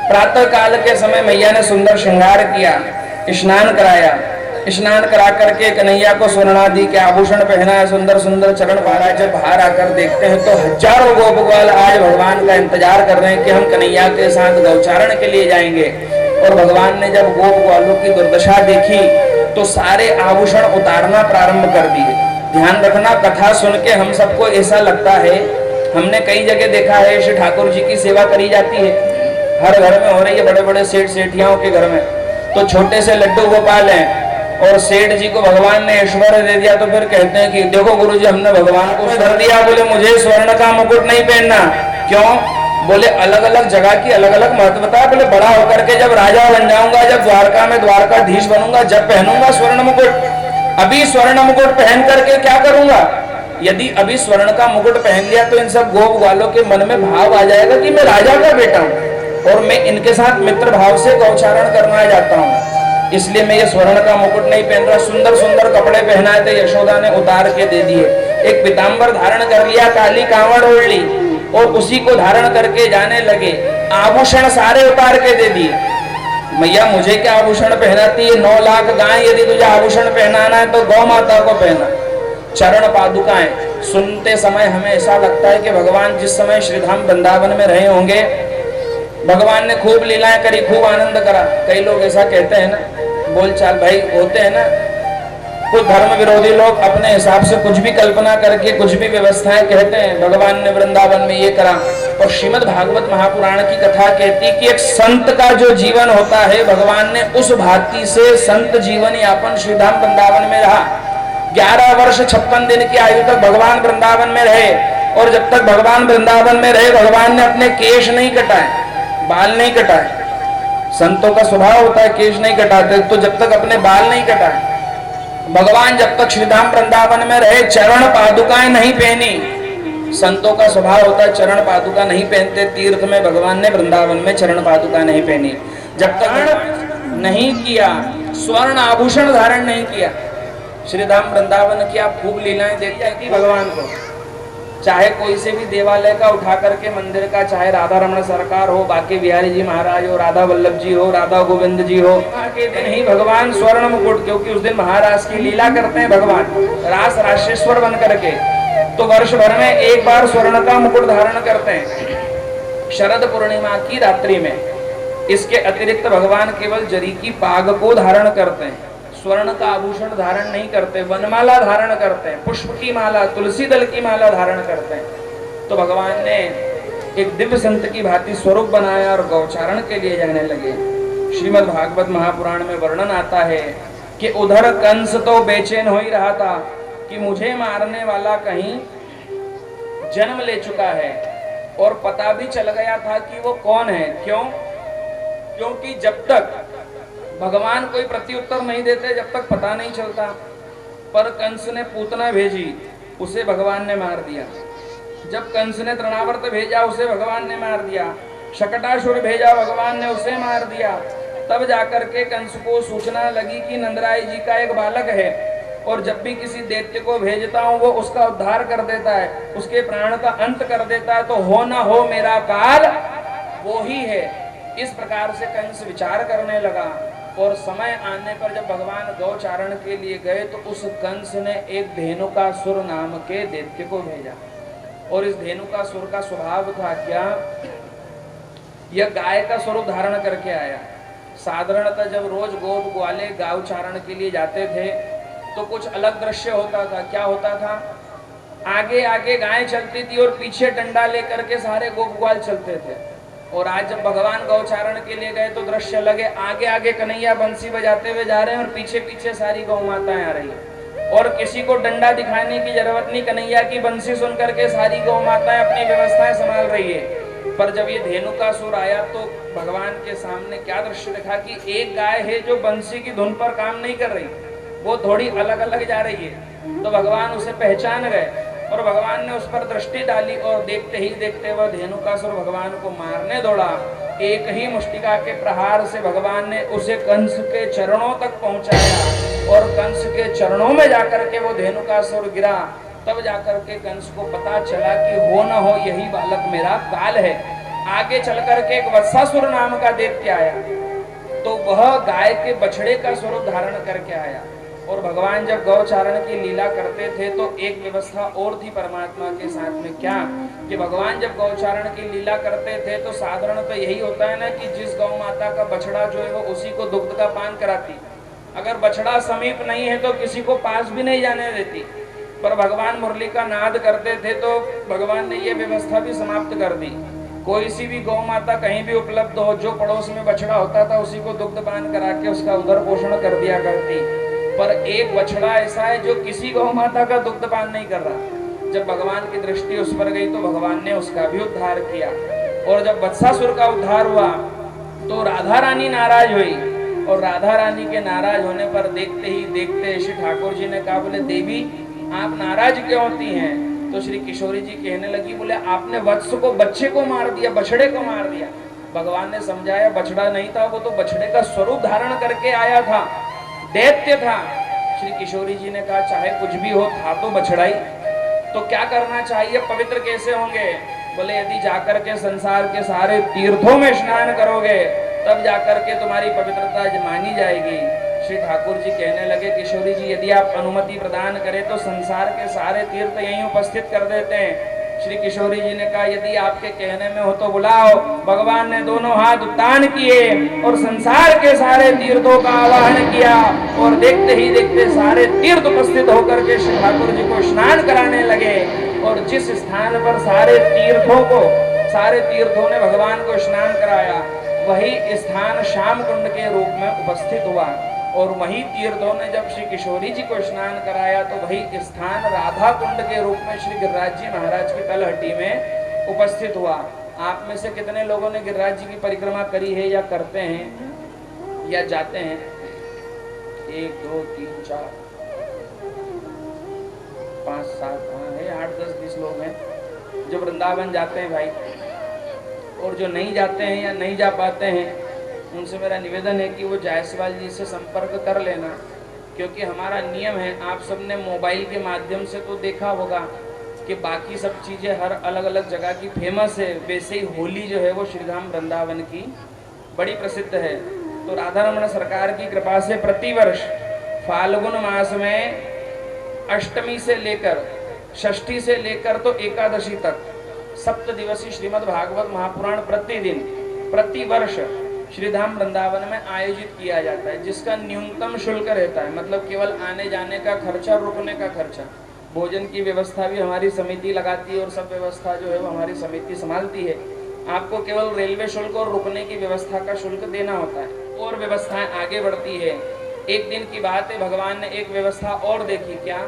प्रातः काल के समय मैया ने सुंदर श्रृंगार किया, स्नान कराया, स्नान करा करके कन्हैया को स्वर्णादि के आभूषण पहनाया, सुंदर सुंदर चरण पहनाया। जब बाहर आकर देखते हैं तो हजारों गोप ग्वाल आज भगवान का इंतजार कर रहे हैं कि हम कन्हैया के साथ गौचारण के लिए जाएंगे। और भगवान ने जब गोप ग्वालों की दुर्दशा देखी तो सारे आभूषण उतारना प्रारंभ कर दिए। ध्यान रखना, कथा सुन के हम सबको ऐसा लगता है, हमने कई जगह देखा है श्री ठाकुर जी की सेवा करी जाती है, हर घर में हो रही है, बड़े बड़े सेठ सेठियाओं के घर में। तो छोटे से लड्डू गोपाल हैं और सेठ जी को भगवान ने ऐश्वर्य दे दिया तो फिर कहते हैं कि देखो गुरुजी हमने भगवान को धर दिया, बोले मुझे स्वर्ण का मुकुट नहीं पहनना। क्यों? बोले अलग अलग जगह की अलग अलग महत्वता। बोले बड़ा होकर के जब राजा बन जाऊंगा, जब द्वारका में द्वारकाधीश बनूंगा, जब पहनूंगा स्वर्ण मुकुट। अभी स्वर्ण मुकुट पहन करके क्या करूंगा? यदि अभी स्वर्ण का मुकुट पहन लिया तो इन सब गोप ग्वालों के मन में भाव आ जाएगा कि मैं राजा का बेटा हूं और मैं इनके साथ मित्र भाव से गौचारण करना जाता हूं, इसलिए मैं ये स्वर्ण का मुकुट नहीं पहन रहा। सुंदर सुंदर कपड़े पहनाए थे, यशोदा ने उतार के दे दिए। एक पीतांबर धारण कर लिया, काली कांवड़ ओढ़ ली और उसी को धारण करके जाने लगे। आभूषण सारे उतार के दे दिए। मैया मुझे क्या आभूषण पहनाती है? 9 लाख गाय यदि तुझे आभूषण पहनाना है तो गौ माता को पहना। चरण पादुकाएं सुनते समय हमें ऐसा लगता है कि भगवान जिस समय श्रीधाम वृंदावन में रहे होंगे, भगवान ने खूब लीलाएं करी, खूब आनंद करा। कई लोग ऐसा कहते हैं ना, बोलचाल भाई होते हैं ना, कुछ धर्म विरोधी लोग अपने हिसाब से कुछ भी कल्पना करके कुछ भी व्यवस्थाएं कहते हैं, भगवान ने वृंदावन में ये करा। और श्रीमद् भागवत महापुराण की कथा कहती कि एक संत का जो जीवन होता है, भगवान ने उस भांति से संत जीवन यापन श्रीधाम वृंदावन में रहा। 11 वर्ष 56 दिन की आयु तक भगवान वृंदावन में रहे और जब तक भगवान वृंदावन में रहे भगवान ने अपने केश नहीं कटाए, बाल नहीं कटाए। संतों का स्वभाव होता है केश नहीं कटाते, तो जब तक अपने बाल नहीं कटाए भगवान, जब तक श्रीधाम वृंदावन में रहे चरण पादुकाएं नहीं पहनी। संतों का स्वभाव होता है चरण पादुका नहीं पहनते। तीर्थ में भगवान ने वृंदावन में चरण पादुका नहीं पहनी। जब तक नहीं किया, स्वर्ण आभूषण धारण नहीं किया, श्रीधाम वृंदावन की आप खूब लीलाएं देखते हैं कि भगवान को चाहे कोई से भी देवालय का उठा करके मंदिर का, चाहे राधा रमण सरकार हो, बाके बिहारी जी महाराज हो, राधा वल्लभ जी हो, राधा गोविंद जी हो, के दिन ही भगवान स्वर्ण मुकुट, क्योंकि उस दिन महाराज की लीला करते हैं भगवान रास राशेश्वर बन करके, तो वर्ष भर में एक बार स्वर्ण का मुकुट धारण करते हैं शरद पूर्णिमा की रात्रि में। इसके अतिरिक्त भगवान केवल जरी की पाग को धारण करते हैं, स्वर्ण का आभूषण धारण नहीं करते, वनमाला धारण करते हैं, पुष्प की माला, तुलसी दल की माला धारण करते हैं। तो भगवान ने एक दिव्य संत की भांति स्वरूप बनाया और गौचारण के लिए जाने लगे। श्रीमद् भागवत महापुराण में वर्णन आता है कि उधर कंस तो बेचैन हो ही रहा था कि मुझे मारने वाला कहीं जन्म ले चुका है, और पता भी चल गया था कि वो कौन है। क्यों? क्योंकि जब तक भगवान कोई प्रत्युत्तर नहीं देते, जब तक पता नहीं चलता। पर कंस ने पूतना भेजी, उसे भगवान ने मार दिया। जब कंस ने तृणावर्त भेजा, उसे भगवान ने मार दिया। शकटासुर भेजा, भगवान ने उसे मार दिया। तब जाकर के कंस को सूचना लगी कि नंदराय जी का एक बालक है, और जब भी किसी दैत्य को भेजता हूँ वो उसका उद्धार कर देता है, उसके प्राण का अंत कर देता है, तो हो ना हो मेरा काल वो ही है। इस प्रकार से कंस विचार करने लगा, और समय आने पर जब भगवान गौचारण के लिए गए तो उस कंस ने एक धेनुकासुर नाम के दैत्य को भेजा। और इस धेनुकासुर का स्वभाव था क्या, यह गाय का स्वरूप धारण करके आया। साधारणतः जब रोज गोप ग्वाले गौचारण के लिए जाते थे तो कुछ अलग दृश्य होता था। क्या होता था? आगे आगे गाय चलती थी और पीछे डंडा लेकर के सारे गोप ग्वाल चलते थे। और आज जब भगवान गौचारण के लिए गए तो दृश्य लगे, आगे आगे कन्हैया बंसी बजाते हुए जा रहे हैं और पीछे पीछे सारी गौ माताएं आ रही हैं, और किसी को डंडा दिखाने की जरूरत नहीं, कन्हैया की बंसी सुन करके सारी गौ माताएं अपनी व्यवस्थाएं संभाल रही है। पर जब ये धेनुकासुर आया तो भगवान के सामने क्या दृश्य देखा कि एक गाय है जो बंसी की धुन पर काम नहीं कर रही, वो थोड़ी अलग अलग जा रही है। तो भगवान उसे पहचान गए और भगवान ने उस पर दृष्टि डाली, और देखते ही देखते वह धेनुकासुर भगवान को मारने दौड़ा। एक ही मुष्टिका के प्रहार से भगवान ने उसे कंस के चरणों तक पहुंचाया, और कंस के चरणों में जाकर के वो धेनुकासुर गिरा। तब जाकर के कंस को पता चला कि हो न हो यही बालक मेरा काल है। आगे चल करके एक वत्सासुर नाम का दैत्य आया, तो वह गाय के बछड़े का स्वरूप धारण करके आया। और भगवान जब गौचारण की लीला करते थे तो एक व्यवस्था और थी परमात्मा के साथ में, क्या कि भगवान जब गौचारण की लीला करते थे तो साधारण तो यही होता है ना कि जिस गौ माता का बछड़ा जो है वो उसी को दुग्ध का पान कराती। अगर बछड़ा समीप नहीं है तो किसी को पास भी नहीं जाने देती। पर भगवान मुरली का नाद करते थे तो भगवान ने ये व्यवस्था भी समाप्त कर दी। कोई सी भी गौ माता कहीं भी उपलब्ध हो, जो पड़ोस में बछड़ा होता था उसी को दुग्ध पान करा के उसका उदर पोषण कर दिया करती। पर एक बछड़ा ऐसा है जो किसी गौ माता का दुग्ध पान नहीं कर रहा। जब भगवान की दृष्टि उस पर गई तो भगवान ने उसका भी उद्धार किया। और जब वत्सासुर का उद्धार हुआ तो राधा रानी नाराज हुई, और राधा रानी के नाराज होने पर देखते ही देखते श्री ठाकुर जी ने कहा, बोले देवी आप नाराज क्यों होती हैं? तो श्री किशोरी जी कहने लगी, बोले आपने वत्स को, बच्चे को मार दिया, बछड़े को मार दिया। भगवान ने समझाया बछड़ा नहीं था, वो तो बछड़े का स्वरूप धारण करके आया था, दैत्य था। श्री किशोरी जी ने कहा चाहे कुछ भी हो, था तो बछड़ाई, तो क्या करना चाहिए, पवित्र कैसे होंगे? बोले यदि जाकर के संसार के सारे तीर्थों में स्नान करोगे तब जाकर के तुम्हारी पवित्रता मानी जाएगी। श्री ठाकुर जी कहने लगे, किशोरी जी यदि आप अनुमति प्रदान करें तो संसार के सारे तीर्थ यहीं उपस्थित कर देते हैं। श्री किशोरी जी ने कहा यदि आपके कहने में हो तो बुलाओ। भगवान ने दोनों हाथ उत्तान किए और संसार के सारे तीर्थों का आवाहन किया, और देखते ही देखते सारे तीर्थ उपस्थित होकर के श्री ठाकुर जी को स्नान कराने लगे। और जिस स्थान पर सारे तीर्थों ने भगवान को स्नान कराया वही स्थान श्याम कुंड के रूप में उपस्थित हुआ। और वही तीर्थों ने जब श्री किशोरी जी को स्नान कराया तो वही स्थान राधा कुंड के रूप में श्री गिरिराज जी महाराज की तलहटी में उपस्थित हुआ। आप में से कितने लोगों ने गिरिराज जी की परिक्रमा करी है या करते हैं या जाते हैं? 1 2 3 4 5 7 8 10 20 लोग हैं। जो वृंदावन जाते हैं भाई, और जो नहीं जाते हैं या नहीं जा पाते हैं, उनसे मेरा निवेदन है कि वो जायसवाल जी से संपर्क कर लेना, क्योंकि हमारा नियम है। आप सबने मोबाइल के माध्यम से तो देखा होगा कि बाकी सब चीज़ें हर अलग अलग जगह की फेमस है, वैसे ही होली जो है वो श्रीधाम वृंदावन की बड़ी प्रसिद्ध है। तो राधा रमण सरकार की कृपा से प्रतिवर्ष फाल्गुन मास में अष्टमी से लेकर षष्ठी से लेकर तो एकादशी तक सप्त दिवसीय श्रीमद् भागवत महापुराण प्रतिदिन प्रतिवर्ष श्रीधाम वृंदावन में आयोजित किया जाता है, जिसका न्यूनतम शुल्क रहता है, मतलब केवल आने जाने का खर्चा, रुकने का खर्चा, भोजन की व्यवस्था भी हमारी समिति लगाती है और सब व्यवस्था जो है वो हमारी समिति संभालती है। आपको केवल रेलवे शुल्क और रुकने की व्यवस्था का शुल्क देना होता है, और व्यवस्थाएं आगे बढ़ती है। एक दिन की बात है, भगवान ने एक व्यवस्था और देखी। क्या?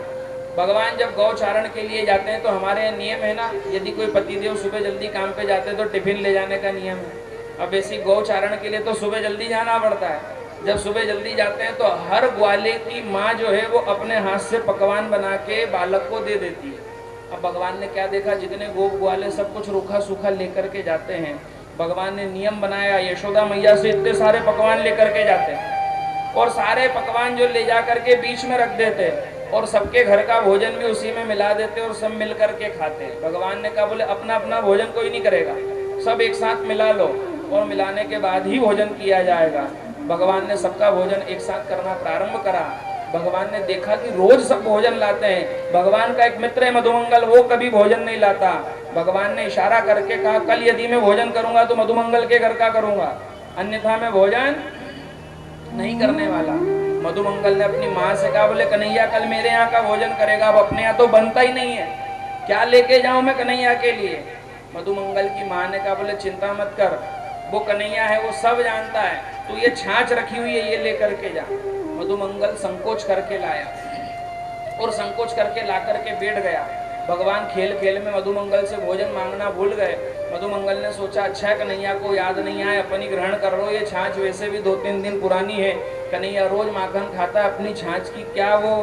भगवान जब गौचारण के लिए जाते हैं तो हमारे यहाँ नियम है ना, यदि कोई पतिदेव सुबह जल्दी काम पे जाते हैं तो टिफिन ले जाने का नियम है। अब ऐसी गौचारण के लिए तो सुबह जल्दी जाना पड़ता है। जब सुबह जल्दी जाते हैं तो हर ग्वाले की माँ जो है वो अपने हाथ से पकवान बना के बालक को दे देती है। अब भगवान ने क्या देखा, जितने गोप ग्वाले सब कुछ रूखा सूखा लेकर के जाते हैं, भगवान ने नियम बनाया, यशोदा मैया से इतने सारे पकवान लेकर के जाते हैं, और सारे पकवान जो ले जा करके बीच में रख देते, और सबके घर का भोजन भी उसी में मिला देते और सब मिल करके खाते हैं। भगवान ने कहा, बोले अपना अपना भोजन कोई नहीं करेगा, सब एक साथ मिला लो, और मिलाने के बाद ही भोजन किया जाएगा। भगवान ने सबका भोजन एक साथ करना प्रारंभ करा। भगवान ने देखा कि रोज सब भोजन लाते हैं। भगवान का एक मित्र है मधुमंगल, वो कभी भोजन नहीं लाता। भगवान ने इशारा करके कहा, कल यदि मैं भोजन करूंगा तो मधुमंगल के घर का करूंगा, अन्यथा मैं भोजन नहीं करने वाला। मधुमंगल ने अपनी माँ से कहा, बोले कन्हैया कल मेरे यहाँ का भोजन करेगा, अब अपने यहाँ तो बनता ही नहीं है, क्या लेके जाऊं मैं कन्हैया के लिए? मधुमंगल की माँ ने कहा, बोले चिंता मत कर, वो कन्हैया है, वो सब जानता है, तू ये छाछ रखी हुई है, ये लेकर के जा। मधुमंगल संकोच करके लाया, और संकोच करके ला करके बैठ गया। भगवान खेल खेल में मधुमंगल से भोजन मांगना भूल गए। मधुमंगल ने सोचा, अच्छा कन्हैया को याद नहीं आए, अपनी ग्रहण कर लो, ये छाछ वैसे भी 2-3 दिन पुरानी है, कन्हैया रोज माखन खाता है, अपनी छाछ की क्या वो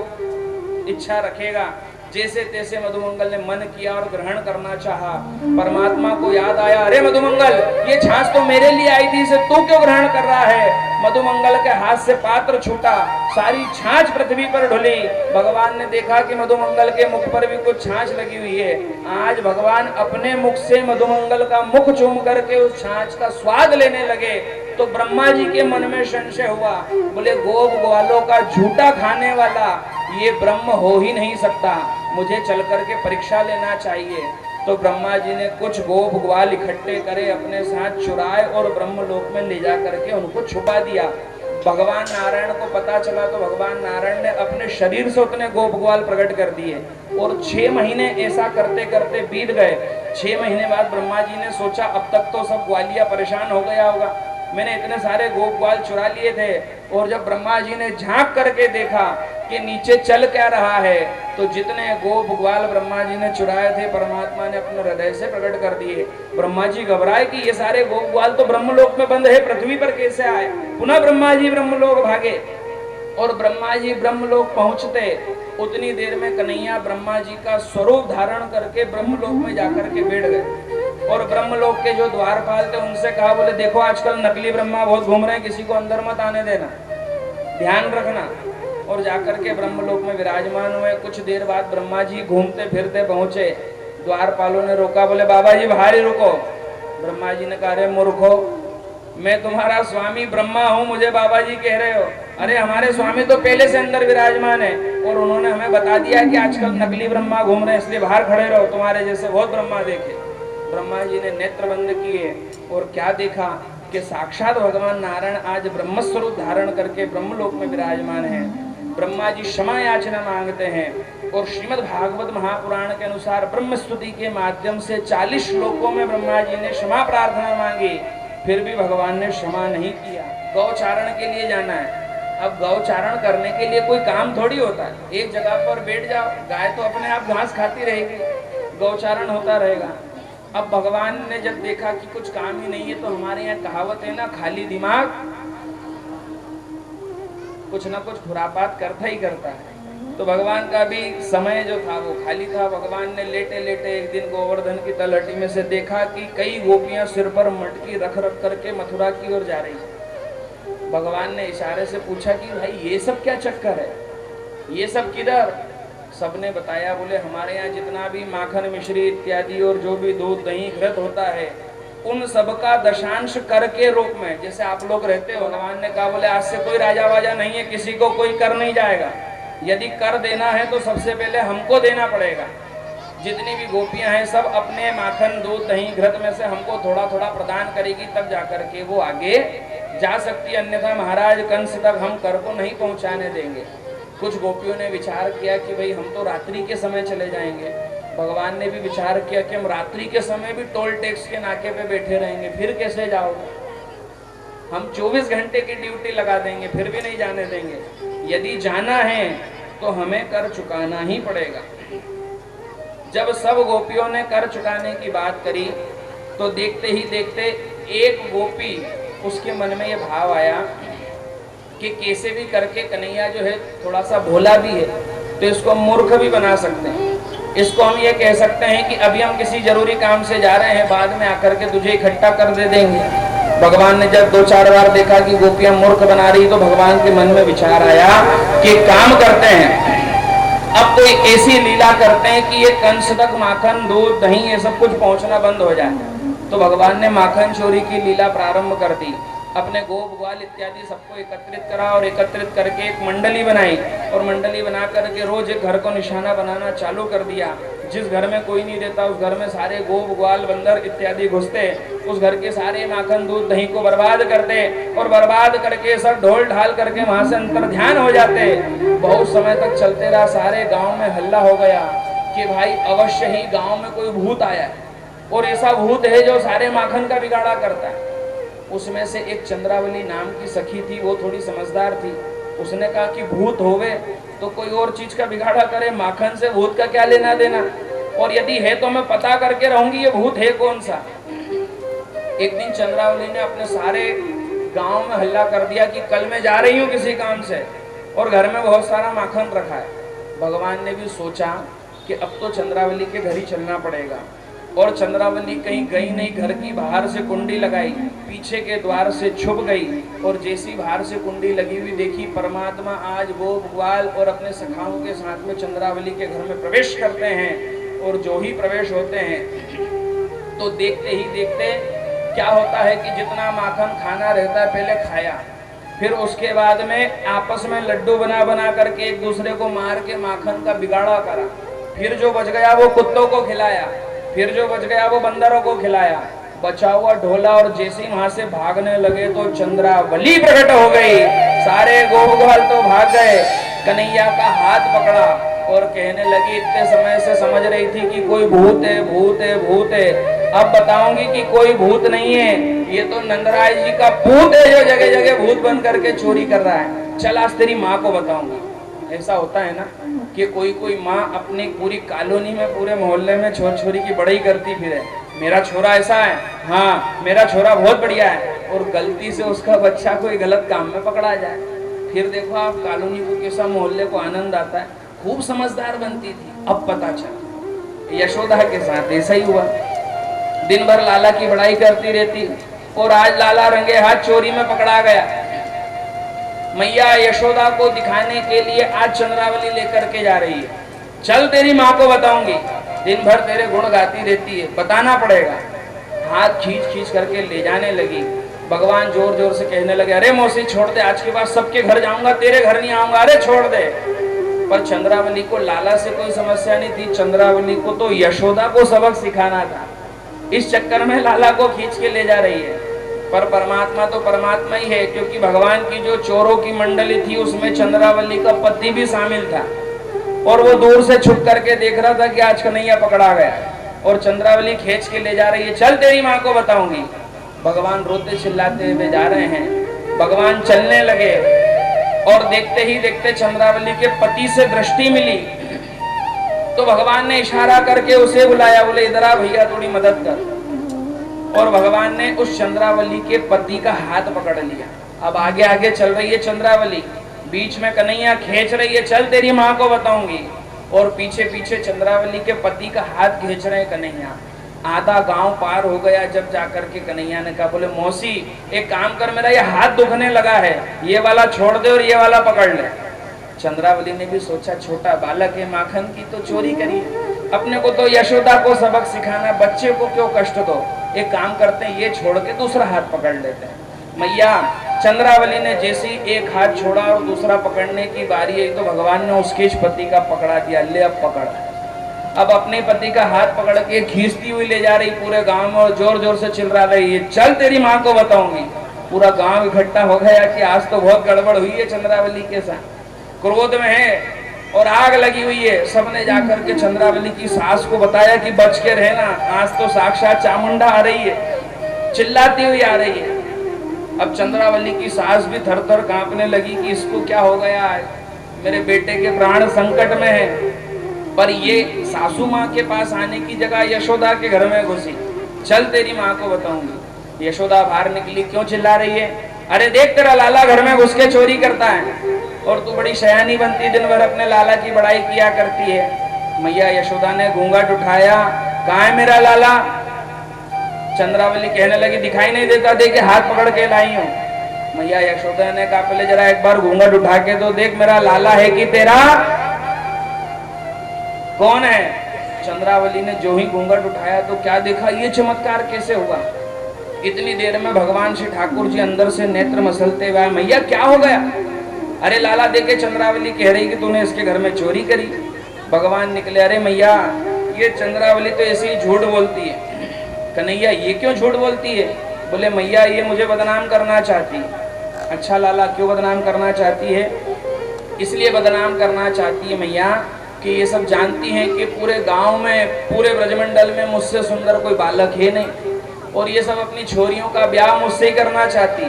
इच्छा रखेगा। जैसे तैसे मधुमंगल ने मन किया और ग्रहण करना चाहा। परमात्मा को याद आया, अरे मधुमंगल, ये छाछ तो मेरे लिए आई थी, इसे तू क्यों ग्रहण कर रहा है? मधुमंगल के हाथ से पात्र छूटा, सारी छाछ पृथ्वी पर ढुली। भगवान ने देखा कि मधुमंगल के मुख पर भी कुछ छाछ लगी हुई है। आज भगवान अपने मुख से मधुमंगल का मुख चूम करके उस छाछ का स्वाद लेने लगे, तो ब्रह्मा जी के मन में संशय हुआ। बोले, गोप ग्वालों का झूठा खाने वाला ये ब्रह्म हो ही नहीं सकता, मुझे चल करके परीक्षा लेना चाहिए। तो ब्रह्मा जी ने कुछ गोप ग्वाल इकट्ठे करे, अपने साथ चुराए और ब्रह्मलोक में ले जा करके उनको छुपा दिया। भगवान नारायण को पता चला तो भगवान नारायण ने अपने शरीर से उतने गोप ग्वाल प्रकट कर दिए, और 6 महीने ऐसा करते करते बीत गए। 6 महीने बाद ब्रह्मा जी ने सोचा, अब तक तो सब ग्वालिया परेशान हो गया होगा, मैंने इतने सारे गोप ग्वाल चुरा लिए थे। और जब ब्रह्मा जी ने झांक करके देखा कि नीचे चल क्या रहा है, तो जितने गोप ग्वाल ब्रह्मा जी ने चुराए थे परमात्मा ने अपने हृदय से प्रकट कर दिए। ब्रह्मा जी घबराए कि ये सारे गोप ग्वाल तो ब्रह्मलोक में बंद है, पृथ्वी पर कैसे आए? पुनः ब्रह्मा जी ब्रह्मलोक भागे, और ब्रह्मा जी ब्रह्मलोक पहुंचते उतनी देर में कन्हैया ब्रह्मा जी का स्वरूप धारण करके ब्रह्मलोक में जाकर के बैठ गए। और ब्रह्मलोक के जो द्वारपाल थे उनसे कहा, बोले देखो आजकल नकली ब्रह्मा बहुत घूम रहे हैं, किसी को अंदर मत आने देना, ध्यान रखना। और जाकर के ब्रह्मलोक में विराजमान हुए। कुछ देर बाद ब्रह्मा जी घूमते फिरते पहुंचे, द्वारपालों ने रोका, बोले बाबा जी बाहर ही रुको। ब्रह्मा जी ने कहा, अरे मूर्खो, मैं तुम्हारा स्वामी ब्रह्मा हूँ, मुझे बाबा जी कह रहे हो? अरे हमारे स्वामी तो पहले से अंदर विराजमान है, और उन्होंने हमें बता दिया कि आजकल नकली ब्रह्मा घूम रहे हैं, इसलिए बाहर खड़े रहो, तुम्हारे जैसे बहुत ब्रह्मा देखे। ब्रह्मा जी ने नेत्र बंद किए और क्या देखा कि साक्षात भगवान नारायण आज ब्रह्मस्वरूप धारण करके ब्रह्मलोक में विराजमान है। ब्रह्मा जी क्षमा याचना मांगते हैं, और श्रीमद् भागवत महापुराण के अनुसार ब्रह्म स्तुति के माध्यम से 40 श्लोकों में ब्रह्मा जी ने क्षमा प्रार्थना मांगी, फिर भी भगवान ने क्षमा नहीं किया। गौचारण के लिए जाना है। अब गौचारण करने के लिए कोई काम थोड़ी होता है, एक जगह पर बैठ जाओ, गाय तो अपने आप घास खाती रहेगी, गौचारण होता रहेगा। अब भगवान ने जब देखा कि कुछ काम ही नहीं है, तो हमारे यहाँ कहावत है ना, खाली दिमाग कुछ ना कुछ खुरापात करता ही करता है। तो भगवान का भी समय जो था वो खाली था। भगवान ने लेटे लेटे एक दिन गोवर्धन की तलहटी में से देखा कि कई गोपियां सिर पर मटकी रख रख करके मथुरा की ओर जा रही है। भगवान ने इशारे से पूछा कि भाई ये सब क्या चक्कर है, ये सब किधर? सबने बताया, बोले हमारे यहाँ जितना भी माखन मिश्री इत्यादि और जो भी दूध दही घृत होता है उन सबका दशांश कर के रूप में जैसे आप लोग रहते हो। भगवान ने कहा, बोले आज से कोई राजा वाजा नहीं है, किसी को कोई कर नहीं जाएगा। यदि कर देना है तो सबसे पहले हमको देना पड़ेगा। जितनी भी गोपियां हैं सब अपने माखन दूध दही घृत में से हमको थोड़ा थोड़ा प्रदान करेगी, तब जाकर के वो आगे जा सकती, अन्यथा महाराज कंस तक हम कर को नहीं पहुंचाने देंगे। कुछ गोपियों ने विचार किया कि भाई हम तो रात्रि के समय चले जाएंगे। भगवान ने भी विचार किया कि हम रात्रि के समय भी टोल टैक्स के नाके पे बैठे रहेंगे, फिर कैसे जाओगे? हम 24 घंटे की ड्यूटी लगा देंगे, फिर भी नहीं जाने देंगे। यदि जाना है तो हमें कर चुकाना ही पड़ेगा। जब सब गोपियों ने कर चुकाने की बात करी तो देखते ही देखते एक गोपी, उसके मन में ये भाव आया कि कैसे भी करके कन्हैया जो है थोड़ा सा भोला भी है, तो इसको मूर्ख भी बना सकते हैं। इसको हम ये कह सकते हैं कि अभी हम किसी जरूरी काम से जा रहे हैं, बाद में आकर के तुझे इकट्ठा कर दे देंगे। भगवान ने जब 2-4 बार देखा कि गोपियां मूर्ख बना रही, तो भगवान के मन में विचार आया कि काम करते हैं, अब कोई ऐसी लीला करते हैं कि ये कंस तक माखन दूध दही ये सब कुछ पहुंचना बंद हो जाए। तो भगवान ने माखन चोरी की लीला प्रारंभ कर दी। अपने गोप ग्वाल इत्यादि सबको एकत्रित करा और एकत्रित करके एक मंडली बनाई, और मंडली बना करके रोज एक घर को निशाना बनाना चालू कर दिया। जिस घर में कोई नहीं रहता उस घर में सारे गोप ग्वाल बंदर इत्यादि घुसते, उस घर के सारे माखन दूध दही को बर्बाद करते, और बर्बाद करके सब ढोल ढाल करके वहां से अंतर ध्यान हो जाते। बहुत समय तक चलते रहा। सारे गांव में हल्ला हो गया कि भाई अवश्य ही गांव में कोई भूत आया है, और ऐसा भूत है जो सारे माखन का बिगाड़ा करता है। उसमें से एक चंद्रावली नाम की सखी थी, वो थोड़ी समझदार थी। उसने कहा कि भूत होवे तो कोई और चीज का बिगाड़ा करे, माखन से भूत का क्या लेना देना, और यदि है तो मैं पता करके रहूंगी ये भूत है कौन सा। एक दिन चंद्रावली ने अपने सारे गांव में हल्ला कर दिया कि कल मैं जा रही हूँ किसी काम से, और घर में बहुत सारा माखन रखा है। भगवान ने भी सोचा कि अब तो चंद्रावली के घर ही चलना पड़ेगा, और चंद्रावली कहीं गई नहीं, घर की बाहर से कुंडी लगाई, पीछे के द्वार से छुप गई, और जैसी बाहर से कुंडी लगी हुई देखी परमात्मा आज गोप ग्वाल और अपने सखाओं के साथ में चंद्रावली के घर में प्रवेश करते हैं। और जो ही प्रवेश होते हैं तो देखते ही देखते क्या होता है कि जितना माखन खाना रहता है पहले खाया, फिर उसके बाद में आपस में लड्डू बना बना करके एक दूसरे को मार के माखन का बिगाड़ा करा, फिर जो बच गया वो कुत्तों को खिलाया, फिर जो बच गया वो बंदरों को खिलाया, बचा हुआ ढोला, और जैसे ही वहां से भागने लगे तो चंद्रावली प्रकट हो गई। सारे गोप ग्वाल तो भाग गए, कन्हैया का हाथ पकड़ा और कहने लगी, इतने समय से समझ रही थी कि कोई भूत है भूत है भूत है, अब बताऊंगी कि कोई भूत नहीं है, ये तो नंदराज जी का भूत है जो जगह जगह भूत बन करके चोरी कर रहा है। चल आज तेरी माँ को बताऊंगी। ऐसा होता है ना कि कोई माँ अपनी पूरी कॉलोनी में पूरे मोहल्ले में छोरी की बड़ाई करती फिरे, मेरा छोरा ऐसा है, हाँ मेरा छोरा बहुत बढ़िया है, और गलती से उसका बच्चा कोई गलत काम में पकड़ा जाए, फिर देखो आप कॉलोनी को कैसा, मोहल्ले को आनंद आता है। खूब समझदार बनती थी। अब पता चला यशोदा के साथ ऐसा ही हुआ। दिन भर लाला की बड़ाई करती रहती, और आज लाला रंगे हाथ चोरी में पकड़ा गया। मैया यशोदा को दिखाने के लिए आज चंद्रावली लेकर के जा रही है, चल तेरी माँ को बताऊंगी, दिन भर तेरे गुण गाती रहती है, बताना पड़ेगा। हाथ खींच खींच करके ले जाने लगी। भगवान जोर जोर से कहने लगे, अरे मौसी छोड़ दे, आज के बाद सबके घर जाऊंगा, तेरे घर नहीं आऊंगा, अरे छोड़ दे। पर चंद्रावली को लाला से कोई समस्या नहीं थी, चंद्रावली को तो यशोदा को सबक सिखाना था। इस चक्कर में लाला को खींच के ले जा रही है। पर परमात्मा तो परमात्मा ही है, क्योंकि भगवान की जो चोरों की मंडली थी उसमें चंद्रावली का पति भी शामिल था, और वो दूर से छुप करके देख रहा था कि आज कन्हैया पकड़ा गया, और चंद्रावली खींच के ले जा रही है, चल तेरी माँ को बताऊंगी। भगवान रोते चिल्लाते हुए जा रहे हैं। भगवान चलने लगे, और देखते ही देखते चंद्रावली के पति से दृष्टि मिली, तो भगवान ने इशारा करके उसे बुलाया, बोले इधर आ भैया थोड़ी मदद कर। और भगवान ने उस चंद्रावली के पति का हाथ पकड़ लिया। अब आगे आगे चल रही है चंद्रावली, बीच में कन्हैया खींच रही है, चल तेरी माँ को बताऊंगी, और पीछे पीछे चंद्रावली के पति का हाथ खींच रहे हैं कन्हैया। आधा गांव पार हो गया जब जाकर के कन्हैया ने कहा, बोले मौसी एक काम कर, मेरा ये हाथ दुखने लगा है, ये वाला छोड़ दे और ये वाला पकड़ ले। चंद्रावली ने भी सोचा छोटा बालक है, माखन की तो चोरी करी, अपने को तो यशोदा को सबक सिखाना, बच्चे को क्यों कष्ट दो, एक काम करते हैं ये छोड़ के दूसरा हाथ पकड़ लेते हैं। मैया चंद्रावली ने जैसे ही एक हाथ छोड़ा और दूसरा पकड़ने की बारी आई तो भगवान ने उसके पति का पकड़ा दिया, ले अब पकड़। अब अपने पति का हाथ पकड़ के खींचती हुई ले जा रही पूरे गांव में और जोर जोर से चिल्ला रही है, चल तेरी माँ को बताऊंगी। पूरा गांव इकट्ठा हो गया कि आज तो बहुत गड़बड़ हुई है चंद्रावली के साथ, क्रोध में है और आग लगी हुई है। सबने जाकर के चंद्रावली की सास को बताया कि बच के रहना, आज तो साक्षात चामुंडा आ रही है, चिल्लाती हुई आ रही है। अब चंद्रावली की सास भी थर थर कांपने लगी कि इसको क्या हो गया है, मेरे बेटे के प्राण संकट में है। पर ये सासू माँ के पास आने की जगह यशोदा के घर में घुसी, चल तेरी माँ को बताऊंगी। यशोदा बाहर निकली, क्यों चिल्ला रही है, अरे देख तेरा लाला घर में घुस के चोरी करता है और तू बड़ी शयानी बनती, दिन भर अपने लाला की बड़ाई किया करती है। मैया यशोदा ने घूंघट उठाया, कहाँ है मेरा लाला। चंद्रावली कहने लगी, दिखाई नहीं देता, देखे हाथ पकड़ के लाई हूँ। मैया यशोदा ने कहा, पहले जरा एक बार घूंघट उठा के तो देख, मेरा लाला है कि तेरा कौन है। चंद्रावली ने जो ही घूंघट उठाया तो क्या देखा, ये चमत्कार कैसे हुआ। इतनी देर में भगवान श्री ठाकुर जी अंदर से नेत्र मसलते हुए, मैया क्या हो गया। अरे लाला देखे चंद्रावली कह रही कि तूने इसके घर में चोरी करी। भगवान निकले, अरे मैया ये चंद्रावली तो ऐसे ही झूठ बोलती है। कन्हैया ये क्यों झूठ बोलती है। बोले मैया ये मुझे बदनाम करना चाहती है। अच्छा लाला क्यों बदनाम करना चाहती है। इसलिए बदनाम करना चाहती है मैया कि ये सब जानती हैं कि पूरे गांव में, पूरे ब्रजमंडल में मुझसे सुंदर कोई बालक है नहीं, और ये सब अपनी छोरियों का ब्याह मुझसे ही करना चाहती।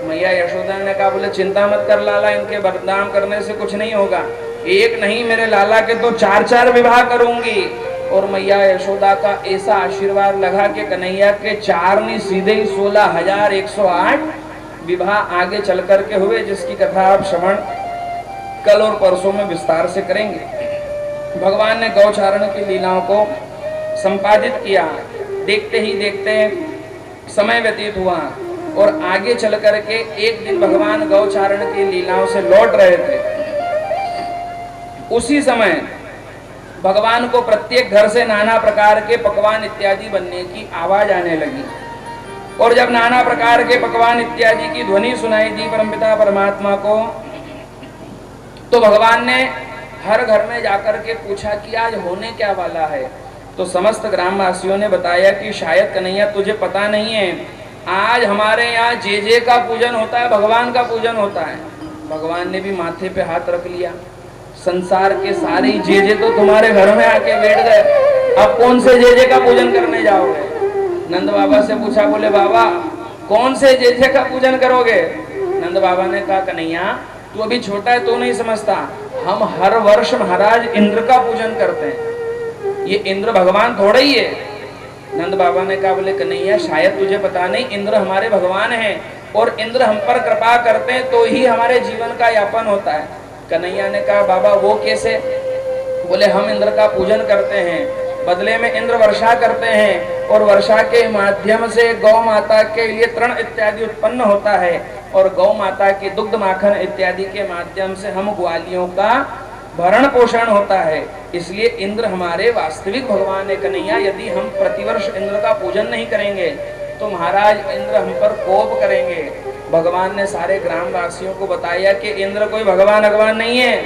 मैया यशोदा ने कहा, बोले चिंता मत कर लाला, इनके बदनाम करने से कुछ नहीं होगा, एक नहीं मेरे लाला के तो 4-4 विवाह करूंगी। और मैया यशोदा का ऐसा आशीर्वाद लगा कि कन्हैया के 4 नहीं सीधे ही 16,108 विवाह आगे चल करके हुए, जिसकी कथा आप श्रवण कल और परसों में विस्तार से करेंगे। भगवान ने गौचारण की लीलाओं को संपादित किया। देखते ही देखते समय व्यतीत हुआ और आगे चल करके एक दिन भगवान गौचारण की लीलाओं से लौट रहे थे। उसी समय भगवान को प्रत्येक घर से नाना प्रकार के पकवान इत्यादि बनने की आवाज आने लगी, और जब नाना प्रकार के पकवान इत्यादि की ध्वनि सुनाई दी परमपिता परमात्मा को, तो भगवान ने हर घर में जाकर के पूछा कि आज होने क्या वाला है। तो समस्त ग्रामवासियों ने बताया कि शायद कन्हैया तुझे पता नहीं है, आज हमारे यहाँ जे का पूजन होता है, भगवान का पूजन होता है। भगवान ने भी माथे पे हाथ रख लिया, संसार के सारे जे तो तुम्हारे घर में आके बैठ गए, अब कौन से जे का पूजन करने जाओगे। नंद बाबा से पूछा, बोले बाबा कौन से जे का पूजन करोगे। नंद बाबा ने कहा, कन्हैया तू अभी छोटा है, तू नहीं समझता, हम हर वर्ष महाराज इंद्र का पूजन करते हैं, ये इंद्र भगवान थोड़ा ही है। नंद बाबा ने कहा, बोले कन्हैया शायद तुझे पता नहीं, इंद्र हमारे भगवान हैं और इंद्र हम पर कृपा करते हैं तो ही हमारे जीवन का यापन होता है। कन्हैया ने कहा, बाबा वो कैसे। बोले हम इंद्र का पूजन करते हैं, बदले में इंद्र वर्षा करते हैं और वर्षा के माध्यम से गौ माता के लिए तृण इत्यादि उत्पन्न होता है, और गौ माता के दुग्ध माखन इत्यादि के माध्यम से हम ग्वालियों का भरण पोषण होता है। इसलिए इंद्र हमारे वास्तविक भगवान है कन्हैया। यदि हम प्रतिवर्ष इंद्र का पूजन नहीं करेंगे तो महाराज इंद्र हम पर कोप करेंगे। भगवान ने सारे ग्रामवासियों को बताया कि इंद्र कोई भगवान भगवान नहीं है,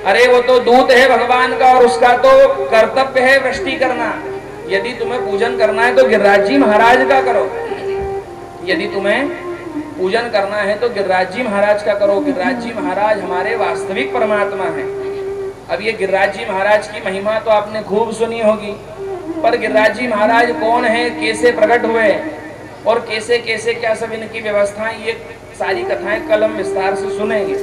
अरे वो तो दूत है भगवान का, और उसका तो कर्तव्य है वृष्टि करना। यदि तुम्हें पूजन करना है तो गिरिराज जी महाराज का करो, यदि तुम्हें पूजन करना है तो गिरिराज जी महाराज का करो। गिरिराज जी महाराज हमारे वास्तविक परमात्मा हैं। अब ये गिरिराज जी महाराज की महिमा तो आपने खूब सुनी होगी, पर गिरिराज जी महाराज कौन है, कैसे प्रकट हुए और कैसे कैसे क्या सब इनकी व्यवस्थाएं, ये सारी कथाएं कल हम विस्तार से सुनेंगे।